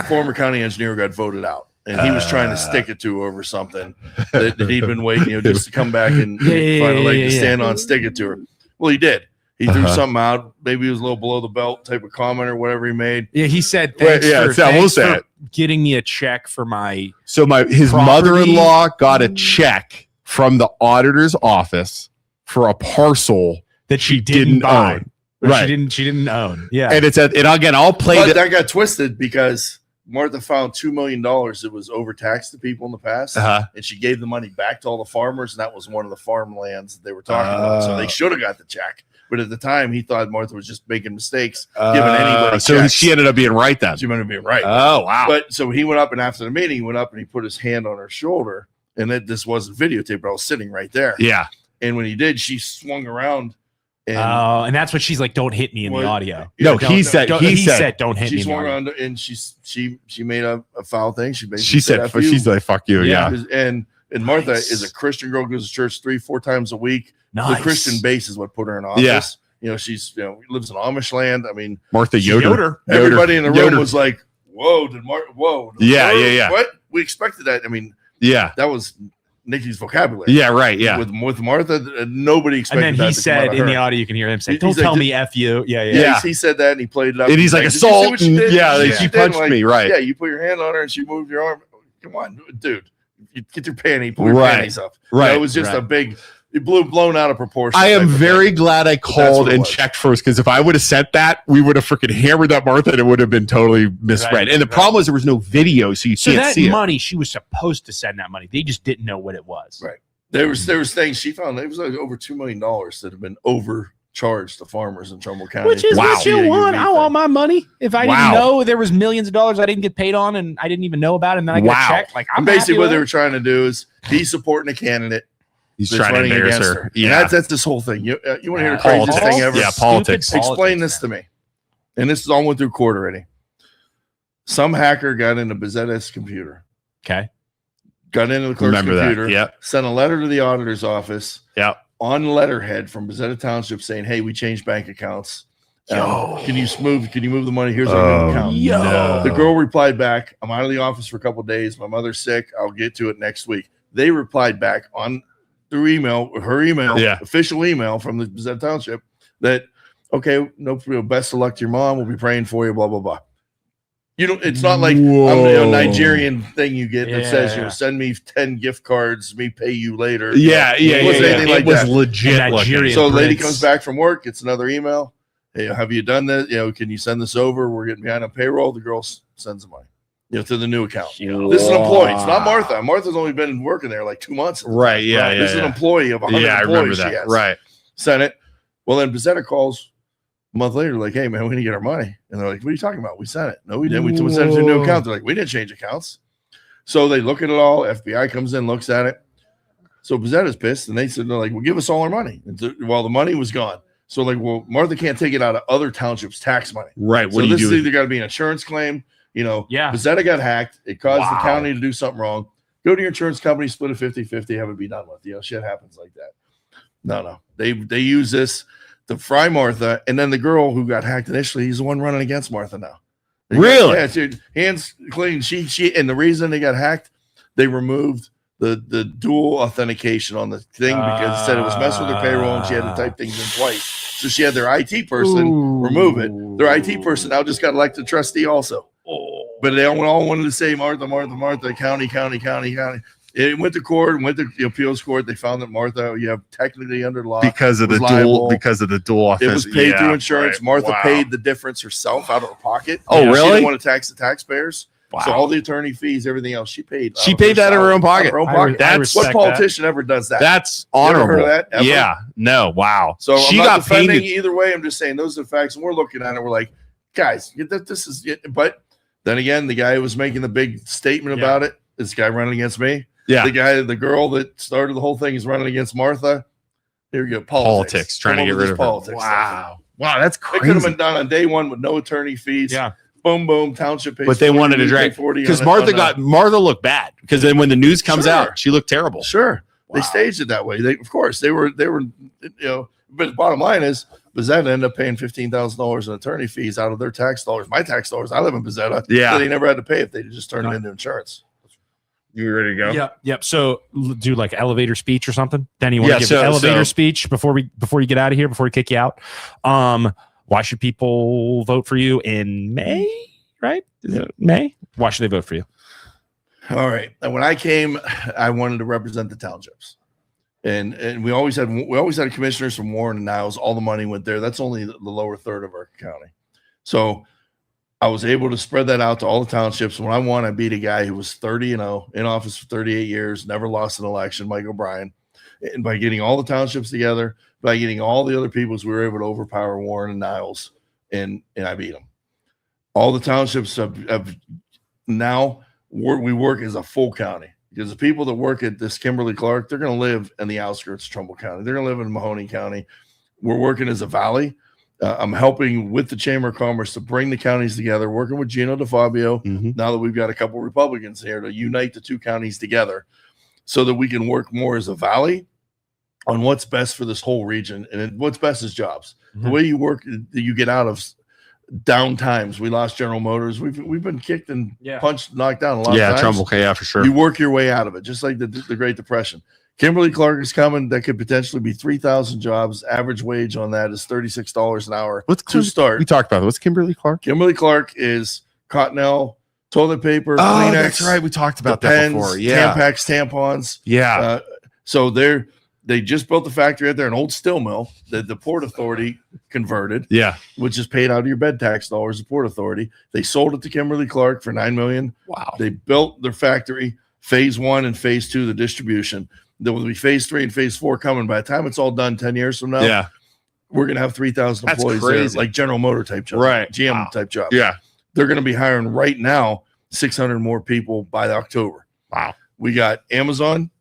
former county engineer who got voted out. And he was trying to stick it to over something that he'd been waiting, just to come back and find a leg to stand on, stick it to her. Well, he did. He threw something out. Maybe he was a little below the belt type of comment or whatever he made. Yeah, he said, thanks for getting me a check for my. So his mother-in-law got a check from the auditor's office for a parcel that she didn't own. Right. She didn't own. Yeah. And again, I'll play but that got twisted because Martha found $2 million that was overtaxed to people in the past, and she gave the money back to all the farmers, and that was one of the farmlands that they were talking about. So they should have got the check. But at the time, he thought Martha was just making mistakes, giving anybody so checks. She ended up being right then. She ended up being right. Oh, wow. But so he went up, and after the meeting, he went up and he put his hand on her shoulder, and this wasn't videotaped, but I was sitting right there. Yeah. And when he did, she swung around. And that's what she's like, don't hit me in the audio. No, he said, don't hit me. She swung around, and she made a foul thing. She said, she's like, fuck you. Yeah. And Martha is a Christian girl, goes to church 3-4 times a week. Nice. The Christian base is what put her in office. Yeah. She's lives in Amish land. I mean, Martha Yoder. Everybody in the room was like, "Whoa, whoa, yeah. What? We expected that. I mean, that was Niki's vocabulary. Yeah, right. Yeah, with Martha, nobody expected. And then he said in the audio, you can hear him say, "Don't tell me f you." Yeah. He said that, and he played it up. And he's like, assault. She punched me. Right. Yeah, you put your hand on her, and she moved your arm. Come on, dude. You get your panty, pull your panties up. Right. It was just a big. It blown out of proportion. I am very glad I called and checked first, because if I would have sent that, we would have freaking hammered that Martha, and it would have been totally misread. Right, and the problem was there was no video, so you can't see it. Money, she was supposed to send that money. They just didn't know what it was. Right. There was things she found. It was like over $2 million that had been overcharged to farmers in Trumbull County. Which is what you want. I want my money. If I didn't know there was millions of dollars I didn't get paid on, and I didn't even know about it, and then I got a check. Like, I'm basically what they were trying to do is he's supporting a candidate. He's trying to embarrass her. Yeah, that's this whole thing. You want to hear the craziest thing ever? Yeah, politics. Explain this to me. And this is all went through court already. Some hacker got into Bezzetta's computer. Okay. Got into the clerk's computer. Yeah. Sent a letter to the auditor's office. Yeah. On letterhead from Bezzetta Township saying, "Hey, we changed bank accounts. Can you move the money? Here's our new account." No. The girl replied back, "I'm out of the office for a couple of days. My mother's sick. I'll get to it next week." They replied back through email, her email, official email from the Bezzetta Township, that, "Okay, no, best of luck to your mom. We'll be praying for you, blah, blah, blah." It's not like a Nigerian thing you get that says, send me 10 gift cards, me pay you later. It wasn't anything like that. It was legit. Nigerian so a lady comes back from work, gets another email. "Hey, have you done this? Can you send this over? We're getting behind on payroll." The girl sends the money. To the new account. This is an employee. It's not Martha. Martha's only been working there like 2 months. Right. This is an employee of 100 employees. I remember that. She has. Right. Sent it. Well, then Bezzetta calls A month later, like, hey man, we need to get our money. And they're like, what are you talking about? We sent it. No, we didn't. We sent it to a new account. They're like, we didn't change accounts. So they look at it all. FBI comes in, looks at it. So Bezzetta's pissed, and they said, they're like, well, give us all our money. Well, the money was gone. So like, well, Martha can't take it out of other townships' tax money. Right. So this is either got to be an insurance claim. You know, Bezzetta got hacked. It caused the county to do something wrong. Go to your insurance company, split it 50-50, have it be done with. You know, shit happens like that. No. They use this to fry Martha, and then the girl who got hacked initially, he's the one running against Martha now. Really? Dude, hands clean. She and the reason they got hacked, they removed the dual authentication on the thing because it said it was messing with her payroll and she had to type things in twice. So she had their IT person remove it. Their IT person now just got elected trustee also. But they all wanted to say Martha, county. It went to court, went to the appeals court. They found that Martha, you have technically under law because of the dual it was paid through insurance. Right. Martha paid the difference herself out of her pocket. Oh, really? She didn't want to tax the taxpayers. Wow. So all the attorney fees, everything else, she paid. She paid that out of her own pocket. That's what politician ever does that. That's honorable. You ever heard of that? Ever? Yeah. No. Wow. So she got defending either way. I'm just saying those are the facts, and we're looking at it. We're like, guys, this is it. But then again, the guy who was making the big statement about it, this guy running against me. Yeah. The girl that started the whole thing is running against Martha. Here we go. Politics. Trying to get rid of politics. Wow. Wow. That's crazy. It could have been done on day one with no attorney fees. Yeah. Boom, township pays. But they wanted to drag 40 because Martha looked bad because then when the news comes out, she looked terrible. Sure. Wow. They staged it that way. Of course, they were, but the bottom line is Bezzetta ended up paying $15,000 in attorney fees out of their tax dollars. My tax dollars. I live in Bezzetta. Yeah. So they never had to pay if they just turned it into insurance. You ready to go? Yep. So do like elevator speech or something. Denny, you want to give an elevator speech before you get out of here, before we kick you out? Why should people vote for you in May? Right? Is it May? Why should they vote for you? All right. And when I came, I wanted to represent the townships, and we always had commissioners from Warren and Niles. All the money went there. That's only the lower third of our county. So I was able to spread that out to all the townships. When I won, I beat a guy who was 30-0 in office for 38 years, never lost an election, Mike O'Brien. And by getting all the townships together, by getting all the other peoples, we were able to overpower Warren and Niles, and I beat them. All the townships have now we work as a full county because the people that work at this Kimberly-Clark, they're going to live in the outskirts of Trumbull County. They're going to live in Mahoney County. We're working as a valley. I'm helping with the Chamber of Commerce to bring the counties together, working with Gino DeFabio. Now that we've got a couple Republicans here to unite the two counties together so that we can work more as a valley on what's best for this whole region. And what's best is jobs. The way you work, you get out of down times. We lost General Motors. We've been kicked and punched, knocked down a lot of times. Trumbull, for sure. You work your way out of it, just like the Great Depression. Kimberly-Clark is coming. That could potentially be 3,000 jobs. Average wage on that is $36 an hour. To start? We talked about it. What's Kimberly-Clark? Kimberly-Clark is Cottonelle, toilet paper, Kleenex. Kleenex. That's right. We talked about that pens, before. Yeah. Tampax, tampons. Yeah. So they just built the factory out there, an old steel mill that the Port Authority converted. Yeah. Which is paid out of your bed tax dollars, the Port Authority. They sold it to Kimberly-Clark for $9 million. Wow. They built their factory, phase 1 and phase 2, the distribution. There will be phase 3 and phase 4 coming. By the time it's all done 10 years from now, we're going to have 3,000 employees there, like General Motor type jobs, right? GM type jobs. Yeah. They're going to be hiring right now 600 more people by October. Wow. We got Amazon.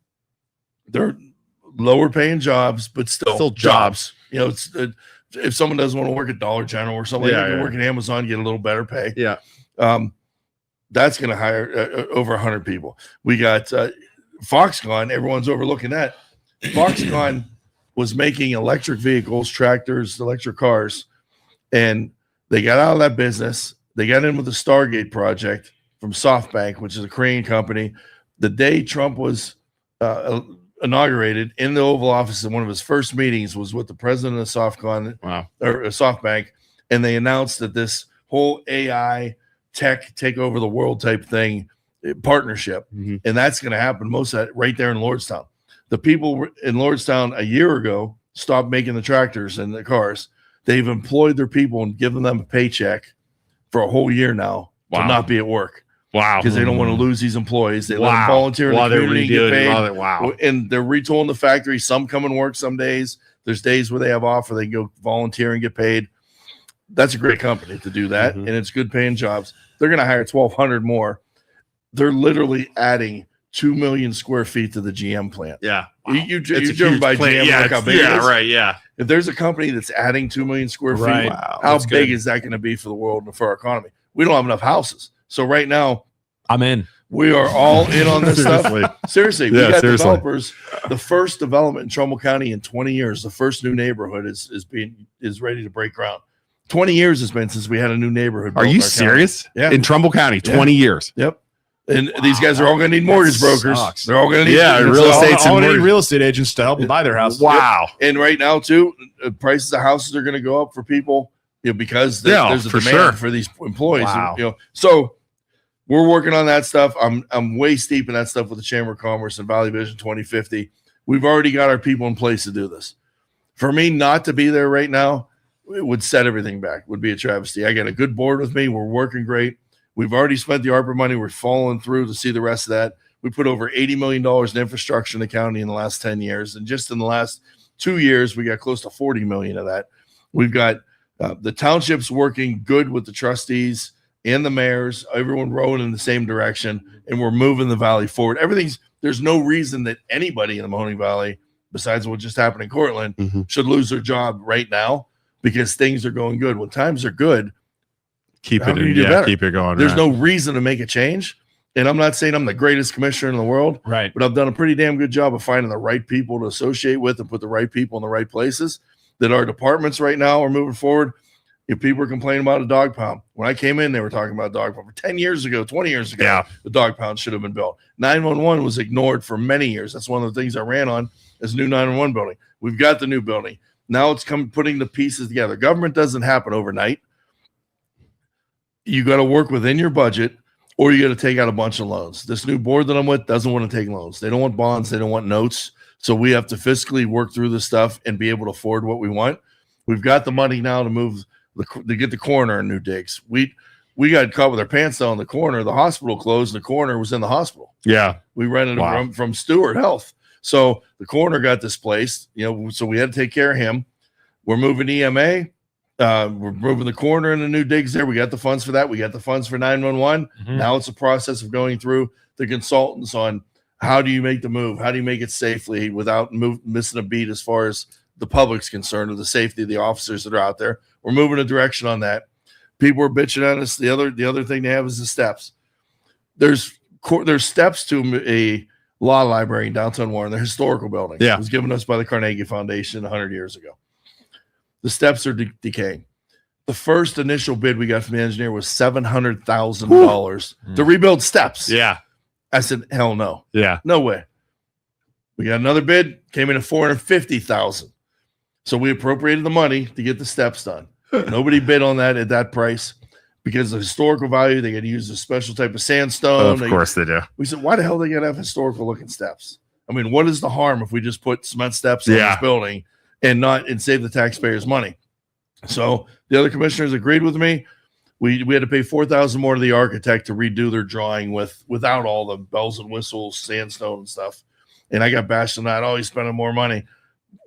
They're lower paying jobs, but still jobs. You know, it's if someone doesn't want to work at Dollar General or something, they can work at Amazon, get a little better pay. Yeah. That's going to hire over 100 people. We got Foxconn. Everyone's overlooking that. Foxconn was making electric vehicles, tractors, electric cars, and they got out of that business. They got in with the Stargate project from SoftBank, which is a Korean company. The day Trump was inaugurated in the Oval Office, and one of his first meetings was with the president of SoftBank, and they announced that this whole AI tech take over the world type thing partnership, and that's going to happen most of that right there in Lordstown. The people in Lordstown a year ago stopped making the tractors and the cars. They've employed their people and given them a paycheck for a whole year now to not be at work. Wow. Because they don't want to lose these employees. They let them volunteer in the community and get paid. Wow. And they're retooling the factory. Some come and work some days. There's days where they have off where they can go volunteer and get paid. That's a great company to do that, and it's good paying jobs. They're going to hire 1,200 more. They're literally adding 2 million square feet to the GM plant. Yeah. Wow. You're driven by GM. Yeah, look how big it is. Right. Yeah. If there's a company that's adding 2 million square feet, how big is that going to be for the world and for our economy? We don't have enough houses. So right now, I'm in. We are all in on this stuff. Seriously, we got developers. The first development in Trumbull County in 20 years, the first new neighborhood is ready to break ground. 20 years has been since we had a new neighborhood. Are you serious? County. Yeah. In Trumbull County, 20 years. Yep. And these guys are all going to need mortgage brokers. Sucks. They're all going to need real estate agents to help them buy their house. Wow. Yep. And right now too, prices of houses are going to go up for people, because there's a demand for these employees. Wow. So we're working on that stuff. I'm waist deep in that stuff with the Chamber of Commerce and Valley Vision 2050. We've already got our people in place to do this. For me not to be there right now, it would set everything back. Would be a travesty. I got a good board with me. We're working great. We've already spent the ARPA money. We're following through to see the rest of that. We put over $80 million in infrastructure in the county in the last 10 years. And just in the last 2 years, we got close to 40 million of that. We've got the townships working good with the trustees and the mayors, everyone rowing in the same direction, and we're moving the valley forward. There's no reason that anybody in the Mahoning Valley, besides what just happened in Cortland, should lose their job right now, because things are going good. When times are good, keep it going. There's no reason to make a change. And I'm not saying I'm the greatest commissioner in the world, right? But I've done a pretty damn good job of finding the right people to associate with and put the right people in the right places. That our departments right now are moving forward. If people are complaining about a dog pound, when I came in, they were talking about dog pound. 10 years ago, 20 years ago, the dog pound should have been built. 911 was ignored for many years. That's one of the things I ran on, is new 911 building. We've got the new building. Now it's putting the pieces together. Government doesn't happen overnight. You got to work within your budget, or you got to take out a bunch of loans. This new board that I'm with doesn't want to take loans. They don't want bonds. They don't want notes. So we have to fiscally work through this stuff and be able to afford what we want. We've got the money now to move to get the coroner in New Digs. We got caught with our pants down in the corner. The hospital closed. The coroner was in the hospital. Yeah. We rented a room from Stewart Health. So the coroner got displaced, so we had to take care of him. We're moving EMA. We're moving the coroner in the New Digs there. We got the funds for that. We got the funds for 911. Now it's a process of going through the consultants on how do you make the move? How do you make it safely without missing a beat as far as the public's concerned, or the safety of the officers that are out there? We're moving a direction on that. People are bitching at us. The other thing they have is the steps. There's steps to a law library in downtown Warren, the historical building. Yeah. It was given us by the Carnegie Foundation 100 years ago. The steps are decaying. The first initial bid we got from the engineer was $700,000 to rebuild steps. Yeah. I said, hell no. Yeah. No way. We got another bid, came in at $450,000. So we appropriated the money to get the steps done. Nobody bid on that at that price, because of the historical value. They got to use a special type of sandstone. Of course they do. We said, why the hell they got to have historical looking steps? I mean, what is the harm if we just put cement steps on this building and save the taxpayers money? So the other commissioners agreed with me. We had to pay $4,000 more to the architect to redo their drawing without all the bells and whistles, sandstone and stuff. And I got bashed on that. Oh, he's spending more money.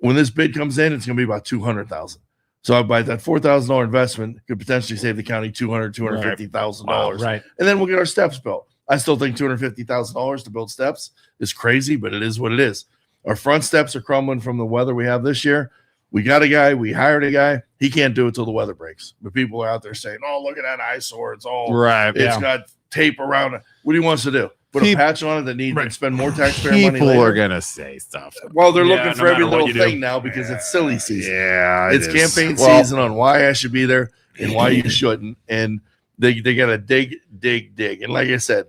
When this bid comes in, it's going to be about $200,000. So by that $4,000 investment could potentially save the county $250,000. Right. And then we'll get our steps built. I still think $250,000 to build steps is crazy, but it is what it is. Our front steps are crumbling from the weather we have this year. We got a guy, we hired a guy. He can't do it till the weather breaks. But people are out there saying, oh, look at that eyesore. It's all It's got tape around it. What do you want us to do? Put a patch on it that needs to spend more taxpayer money later? People are going to say stuff. Well, they're looking for every little thing now because it's silly season. Yeah, it's campaign season on why I should be there and why you shouldn't. And they got to dig. And like I said,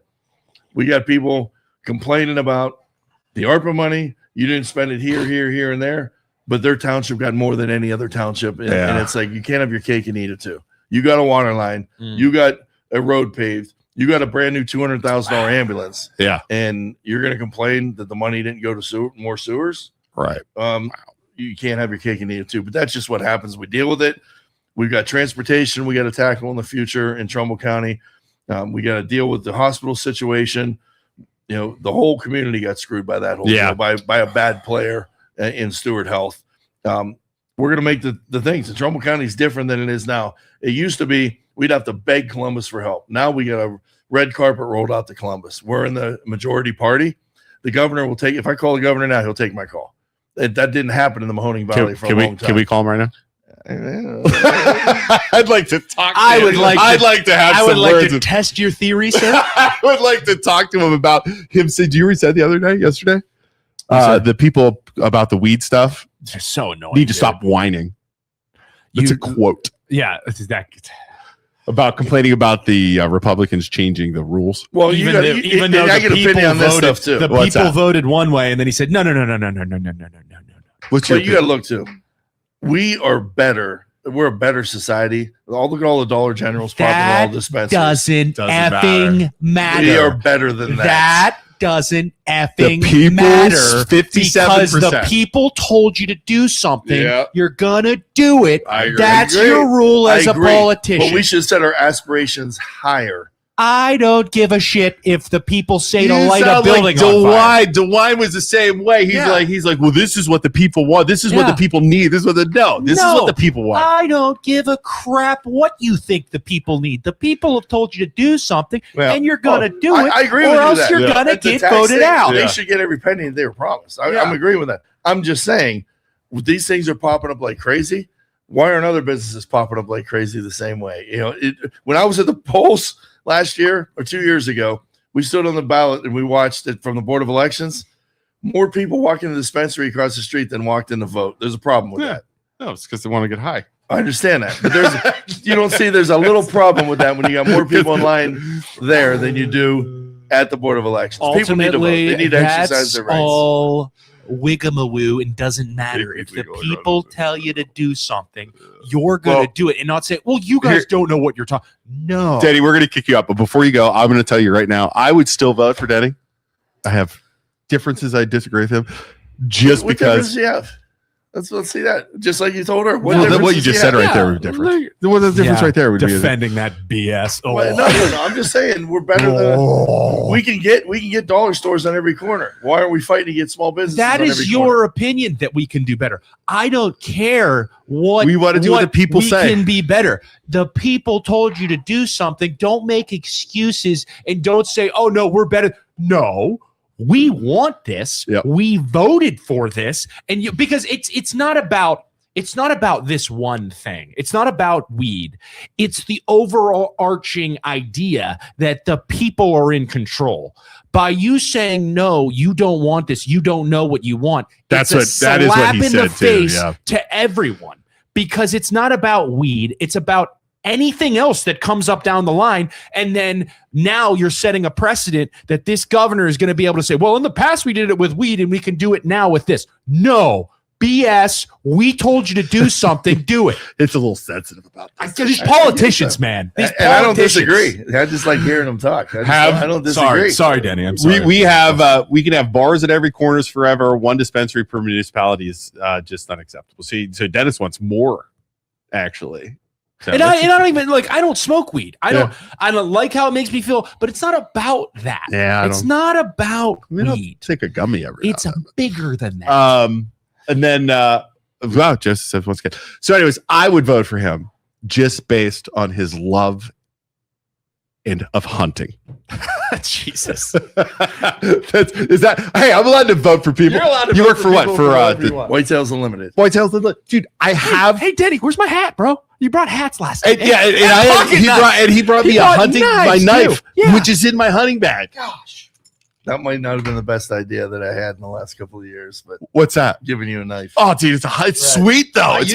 we got people complaining about the ARPA money. You didn't spend it here, and there. But their township got more than any other township. And it's like, you can't have your cake and eat it too. You got a water line. You got a road paved. You got a brand new $200,000 ambulance. Yeah. And you're going to complain that the money didn't go to more sewers. Right. You can't have your cake and eat it too. But that's just what happens. We deal with it. We've got transportation we got to tackle in the future in Trumbull County. We got to deal with the hospital situation. The whole community got screwed by that whole deal, by a bad player in Stewart Health. we're going to make the things. The Trumbull County is different than it is now. It used to be we'd have to beg Columbus for help. Now we got a red carpet rolled out to Columbus. We're in the majority party. The governor will take, if I call the governor now, he'll take my call. That didn't happen in the Mahoning Valley for a long time. Can we call him right now? I'd like to talk to him. I'd like to have some words to of, test your theory, sir. I would like to talk to him about him saying, do you read that the other day, yesterday? The people about the weed stuff. They're so annoying. Need to stop whining. That's a quote. Yeah, it's that about complaining about the Republicans changing the rules. Well, even though I get an opinion on this stuff too. The people voted one way, and then he said, no. What's your? You got to look too. We are better. We're a better society. Look at all the Dollar Generals popping all dispensaries. Doesn't effing matter. We are better than that. That doesn't effing matter 57%. Because the people told you to do something. Yeah. You're gonna do it. That's your rule as a politician. But we should set our aspirations higher. I don't give a shit if the people say to light a building on fire. DeWine was the same way. He's like, well, this is what the people want. This is what the people need. This is what this is what the people want. I don't give a crap what you think the people need. The people have told you to do something, and you're going to do it. I agree or with else you're going to get voted out. They should get every penny they were promised. I'm agreeing with that. I'm just saying, these things are popping up like crazy. Why aren't other businesses popping up like crazy the same way? When I was at the polls last year or 2 years ago, we stood on the ballot and we watched it from the Board of Elections. More people walked in the dispensary across the street than walked in to vote. There's a problem with that. No, it's because they want to get high. I understand that. But you don't see there's a little problem with that when you got more people in line there than you do at the Board of Elections. Ultimately, people need to vote. They need to exercise their rights. All wigamoo, and doesn't matter if the people tell you to do something, you're going to do it and not say, well, you guys don't know what you're talking. No, Denny, we're going to kick you up, but before you go, I'm going to tell you right now, I would still vote for Denny. I have differences. I disagree with him just because. Let's see that. Just like you told her. What you just said right there was different. What the difference right there would defending that BS. Oh. Well, no. I'm just saying we're better than we can get dollar stores on every corner. Why aren't we fighting to get small businesses? That is your opinion that we can do better. I don't care what we want to do. What the people say can be better. The people told you to do something. Don't make excuses and don't say, "Oh no, we're better." No. We want this. Yep. We voted for this, and because it's not about this one thing. It's not about weed. It's the overarching idea that the people are in control. By you saying no, you don't want this. You don't know what you want. That is what he said in the face to everyone, because it's not about weed. It's about anything else that comes up down the line. And then now you're setting a precedent that this governor is going to be able to say, well, in the past we did it with weed and we can do it now with this. No, BS. We told you to do something. Do it. It's a little sensitive about this. These politicians, man. I don't disagree. I just like hearing them talk. I don't disagree. Sorry, Denny. I'm sorry. We can have bars at every corners forever. One dispensary per municipality is just unacceptable. So Dennis wants more, actually. And I don't even I don't smoke weed. I don't like how it makes me feel, but it's not about that. Yeah, it's not about weed. Take a gummy every. It's bigger than that. And then Joseph says once again. So, anyways, I would vote for him just based on his love and of hunting. Jesus. Hey, I'm allowed to vote for people. You're allowed to you vote work for what? For Whitetails Unlimited. Whitetails Unlimited. Dude, I have. Hey, Denny, where's my hat, bro? You brought hats last night. He brought me a hunting knife, which is in my hunting bag. Gosh. That might not have been the best idea that I had in the last couple of years, but what's that? Giving you a knife. Oh, dude, it's sweet though. I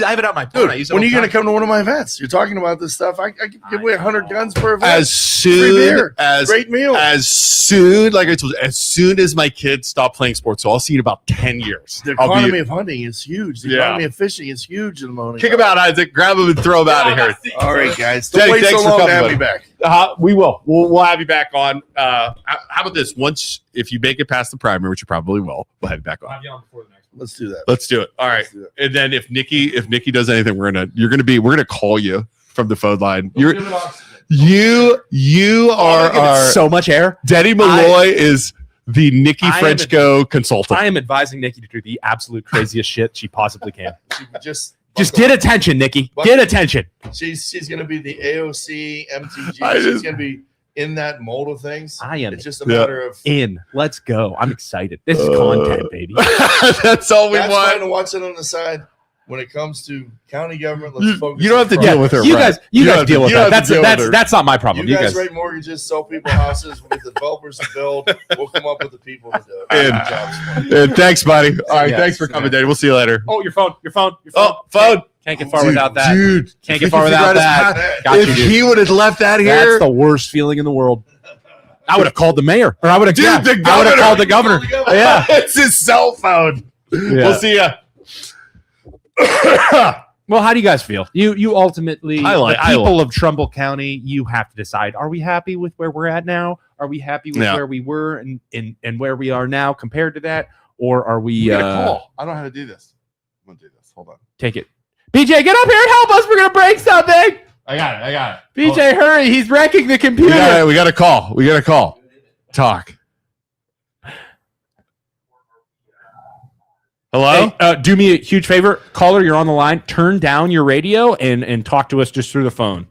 have it on my phone. When are you going to come to one of my events? You're talking about this stuff. I give away 100 guns per event. As soon as great meal. As soon as my kids stop playing sports, so I'll see in about 10 years. The economy of hunting is huge. The economy of fishing is huge in the morning. Kick him out, Isaac. Grab him and throw him out of here. All right, guys. Don't wait so long to have me back. We will. We'll have you back on. How about this? Once, if you make it past the primary, which you probably will, we'll have you back on. Let's do that. Let's do it. All right. And then if Nikki does anything, we're gonna call you from the phone line. You are so much air. Denny Malloy is the Niki Frenchko consultant. I am advising Niki to do the absolute craziest shit she possibly can. Just get attention, Niki. Get attention. She's going to be the AOC, MTG. She's going to be in that mold of things. I am. It's just a matter of Let's go. I'm excited. This is content, baby. That's all we want. Fine to watch it on the side. When it comes to county government, let's focus. You don't have to deal with her. You guys deal with that. That's not my problem. You guys write mortgages, sell people houses. We'll get the developers to build. We'll come up with the people to do it. Thanks, buddy. All right, thanks for coming, Danny. We'll see you later. Oh, your phone. Oh, phone. Can't get far without that. Dude, can't get far without that. If he would have left that here, that's the worst feeling in the world. I would have called the mayor, or I would have called the governor. Yeah, it's his cell phone. We'll see ya. Well, how do you guys feel? You ultimately, people of Trumbull County, you have to decide: are we happy with where we're at now? Are we happy with where we were and where we are now compared to that, or are we? Call. I don't know how to do this. I'm gonna do this. Hold on. Take it, BJ. Get up here and help us. We're gonna break something. I got it. BJ, hurry! He's wrecking the computer. We got a call. Talk. Hello? Hey, do me a huge favor. Caller, you're on the line. Turn down your radio and talk to us just through the phone.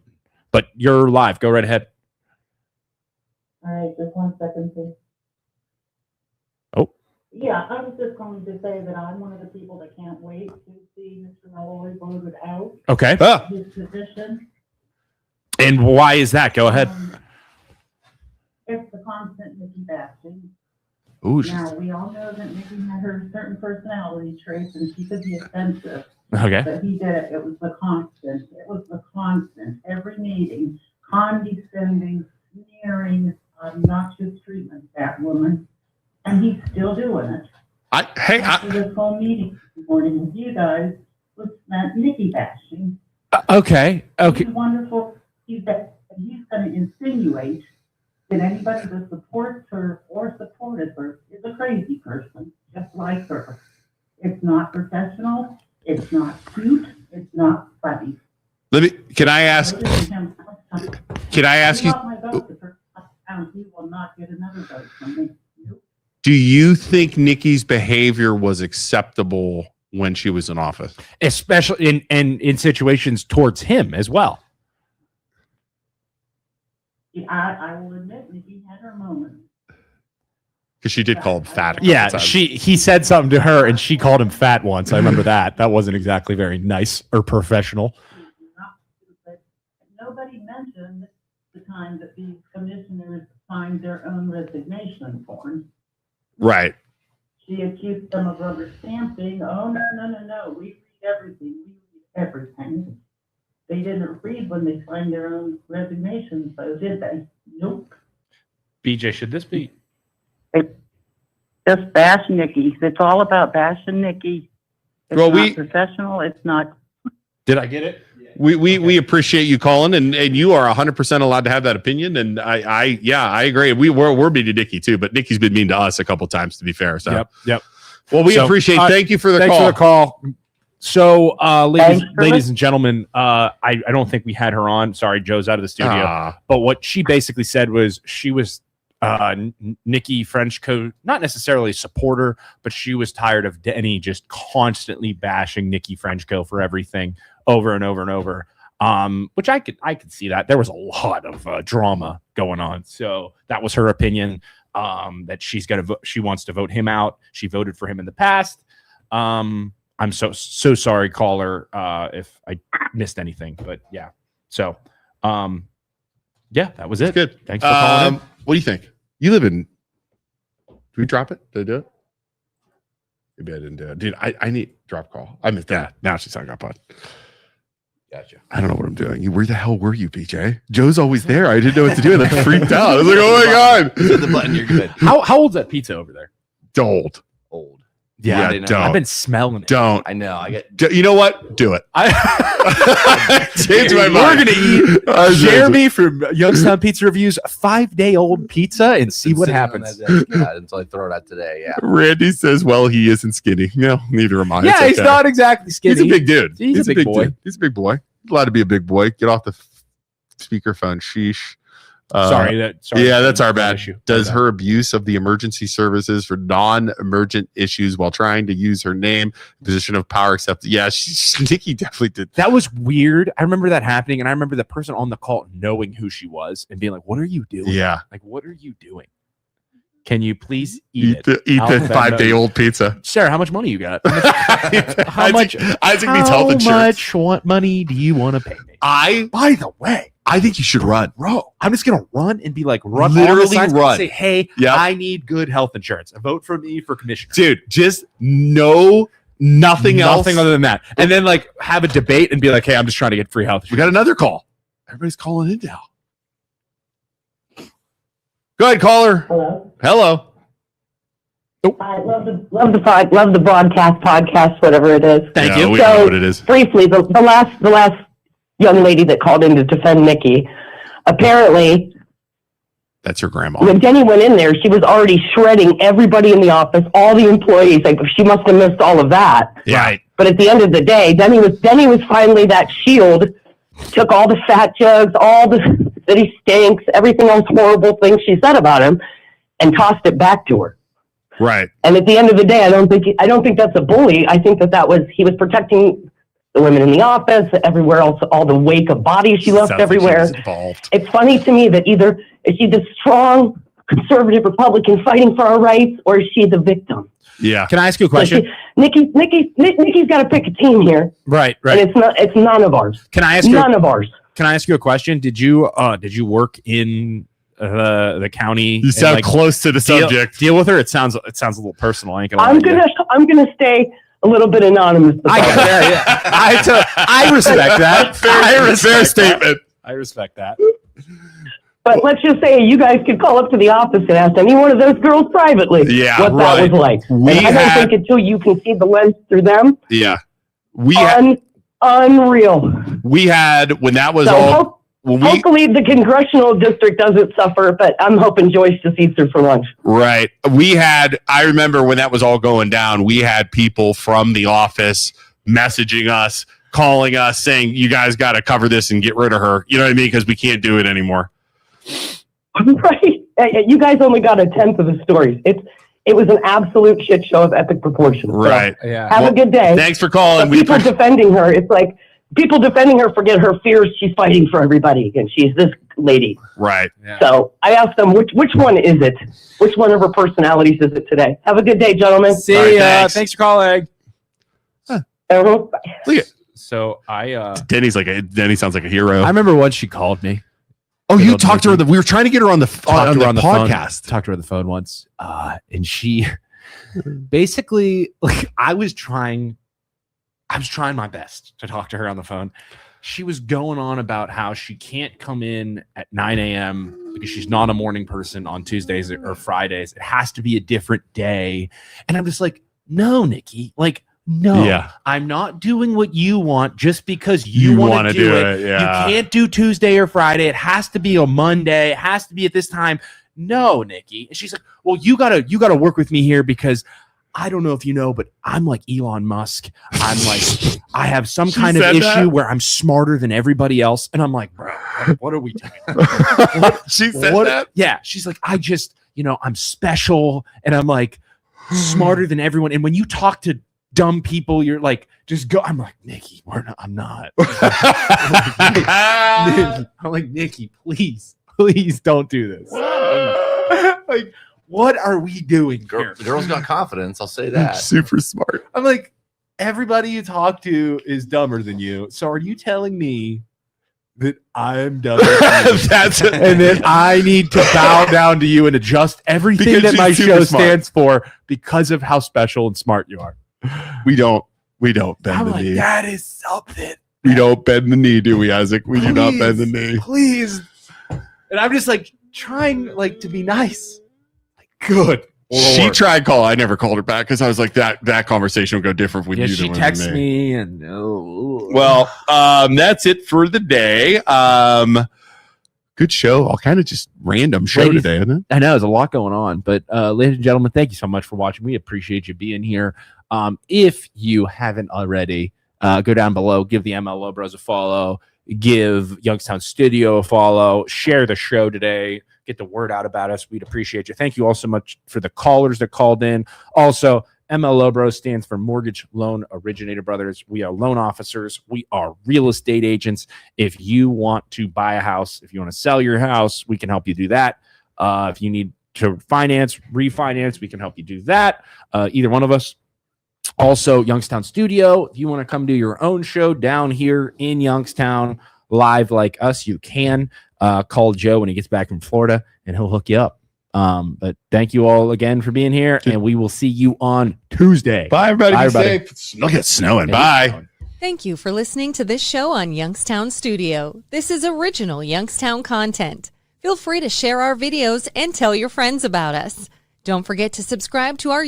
But you're live. Go right ahead. All right, just 1 second, please. Oh. Yeah, I was just going to say that I'm one of the people that can't wait to see Mr. Malloy voted out. Okay. His position. And why is that? Go ahead. It's the constant Niki bashing. Ooh, now, we all know that Niki had her certain personality traits and she could be offensive. Okay. But he did it. It was the constant. It was the constant. Every meeting, condescending, sneering, obnoxious treatment of that woman. And he's still doing it. After this whole meeting this morning with you guys was that Niki bashing. Okay. He's wonderful. He's going to insinuate that anybody that supports her or supported her is a crazy person, just like her. It's not professional. It's not cute. It's not funny. Can I ask you? He will not get another vote from me. Nope. Do you think Niki's behavior was acceptable when she was in office? Especially in situations towards him as well. I will admit Niki had her moments. Because she did call him fat. Yeah, he said something to her and she called him fat once. I remember that. That wasn't exactly very nice or professional. Nobody mentioned the time that these commissioners signed their own resignation forms. Right. She accused them of rubber stamping. Oh, no. We read everything. They didn't read when they signed their own resignation, so did they? Nope. BJ, should this be? It's just bash Niki. It's all about bashing Niki. It's not professional. It's not. Did I get it? We appreciate you calling, and you are 100% allowed to have that opinion. And I agree. We're mean to Niki too, but Niki's been mean to us a couple times, to be fair. So yep. Well, we appreciate. Thank you for the call. Thanks for the call. So, ladies and gentlemen, I don't think we had her on. Sorry, Joe's out of the studio. But what she basically said was she was Niki Frenchko, not necessarily a supporter, but she was tired of Denny just constantly bashing Niki Frenchko for everything over and over and over. Which I could see that there was a lot of drama going on. So that was her opinion. That she wants to vote him out. She voted for him in the past. I'm so sorry, caller, if I missed anything, but yeah. So, that was it. Good. Thanks for calling in. What do you think? You live in? Did we drop it? Did I do it? Maybe I didn't do it. Dude, I need drop call. I missed that. Now she's hung up on. Gotcha. I don't know what I'm doing. Where the hell were you, BJ? Joe's always there. I didn't know what to do, and I freaked out. I was like, "Oh my god!" Hit the button. You're good. How old's that pizza over there? Old. Yeah, don't. I've been smelling it. Don't. I know. You know what? Do it. Change my mind. We're gonna eat Jeremy from Youngstown Pizza Reviews 5-day-old pizza and see what happens. Until I throw it out today. Yeah. Randy says, "Well, he isn't skinny." No, neither am I. Yeah, he's not exactly skinny. He's a big dude. He's a big boy. Dude. He's a big boy. Allowed to be a big boy. Get off the speakerphone. Sheesh. Sorry. That's our bad. Issue. Does her abuse of the emergency services for non-emergent issues while trying to use her name, position of power, accept? Yeah, Niki definitely did. That was weird. I remember that happening, and I remember the person on the call knowing who she was and being like, "What are you doing? Yeah, like what are you doing? Can you please eat the 5-day-old pizza?" Sarah, how much money you got? How much money do you want to pay me? By the way, I think you should run, bro. I'm just gonna run and be like, literally run. Say, hey, I need good health insurance. Vote for me for commissioner, dude. Just nothing else other than that, and then like have a debate and be like, hey, I'm just trying to get free health insurance. We got another call. Everybody's calling in now. Go ahead, caller. Hello. I love the broadcast, podcast, whatever it is. Thank you. We know what it is. Briefly, the last young lady that called in to defend Niki, apparently, that's her grandma. When Denny went in there, she was already shredding everybody in the office, all the employees. Like she must have missed all of that. Yeah. Right. But at the end of the day, Denny was finally that shield. Took all the fat jugs, all the that he stinks, everything else horrible things she said about him, and tossed it back to her. Right. And at the end of the day, I don't think that's a bully. I think he was protecting the women in the office, everywhere else, all the wake of bodies she left everywhere. It's funny to me that either is she the strong conservative Republican fighting for our rights, or is she the victim? Yeah. Can I ask you a question? Niki's got to pick a team here. Right. And it's none of ours. Can I ask none of ours? Can I ask you a question? Did you work in the county? You sound close to the subject. Deal with her. It sounds a little personal. I'm gonna stay a little bit anonymous. I respect that. Fair statement. I respect that. But let's just say you guys could call up to the office and ask any one of those girls privately what that was like. I don't think until you can see the lens through them. Yeah. Unreal. We had, when that was hopefully the congressional district doesn't suffer, but I'm hoping Joyce just eats her for lunch. Right. I remember when that was all going down, we had people from the office messaging us, calling us, saying, you guys got to cover this and get rid of her. You know what I mean? Because we can't do it anymore. Right. You guys only got a tenth of the stories. It was an absolute shit show of epic proportions. Right. So have a good day. Thanks for calling. People defending her, it's like people defending her forget her fears. She's fighting for everybody, and she's this lady. Right. Yeah. So I asked them, which one is it? Which one of her personalities is it today? Have a good day, gentlemen. See ya. Thanks for calling. Look at. So Denny sounds like a hero. I remember once she called me. Oh, you talked to her. We were trying to get her on the podcast. Talked to her on the phone once, and she basically, like, I was trying my best to talk to her on the phone. She was going on about how she can't come in at 9 a.m. because she's not a morning person on Tuesdays or Fridays. It has to be a different day, and I'm just like, no, Niki, like. No, I'm not doing what you want just because you want to do it. Yeah. You can't do Tuesday or Friday. It has to be a Monday. It has to be at this time. No, Niki. And she's like, well, you gotta work with me here because I don't know if you know, but I'm like Elon Musk. I'm like, I have some kind of issue where I'm smarter than everybody else. And I'm like, bro, what are we doing? She said that? Yeah. She's like, I'm special. And I'm like smarter than everyone. And when you talk to dumb people, you're like, just go. I'm like, Niki, I'm not. I'm like, Niki, please don't do this. Like, what are we doing here? The girl's got confidence, I'll say that. Super smart. I'm like, everybody you talk to is dumber than you. So are you telling me that I'm dumber than you? And then I need to bow down to you and adjust everything that my show stands for because of how special and smart you are? We don't bend the knee. That is something. We don't bend the knee, do we, Isaac? We do not bend the knee. Please. And I'm just like trying like to be nice. Like, good. She tried call. I never called her back because I was like, that conversation would go different with you. She texts me and well, that's it for the day. Good show. All kind of just random show today, isn't it? I know there's a lot going on, but ladies and gentlemen, thank you so much for watching. We appreciate you being here. If you haven't already, go down below, give the MLO Bros a follow. give Youngstown Studio a follow, share the show today, get the word out about us. We'd appreciate you. Thank you all so much for the callers that called in. Also, MLO Bros stands for Mortgage Loan Originator Brothers. We are loan officers. We are real estate agents. If you want to buy a house, if you want to sell your house, we can help you do that. If you need to refinance, we can help you do that. Either one of us. Also, Youngstown Studio. If you want to come do your own show down here in Youngstown, live like us, you can call Joe when he gets back from Florida, and he'll hook you up. But thank you all again for being here, and we will see you on Tuesday. Bye, everybody. Be safe. Look, it's snowing. Bye. Thank you for listening to this show on Youngstown Studio. This is original Youngstown content. Feel free to share our videos and tell your friends about us. Don't forget to subscribe to our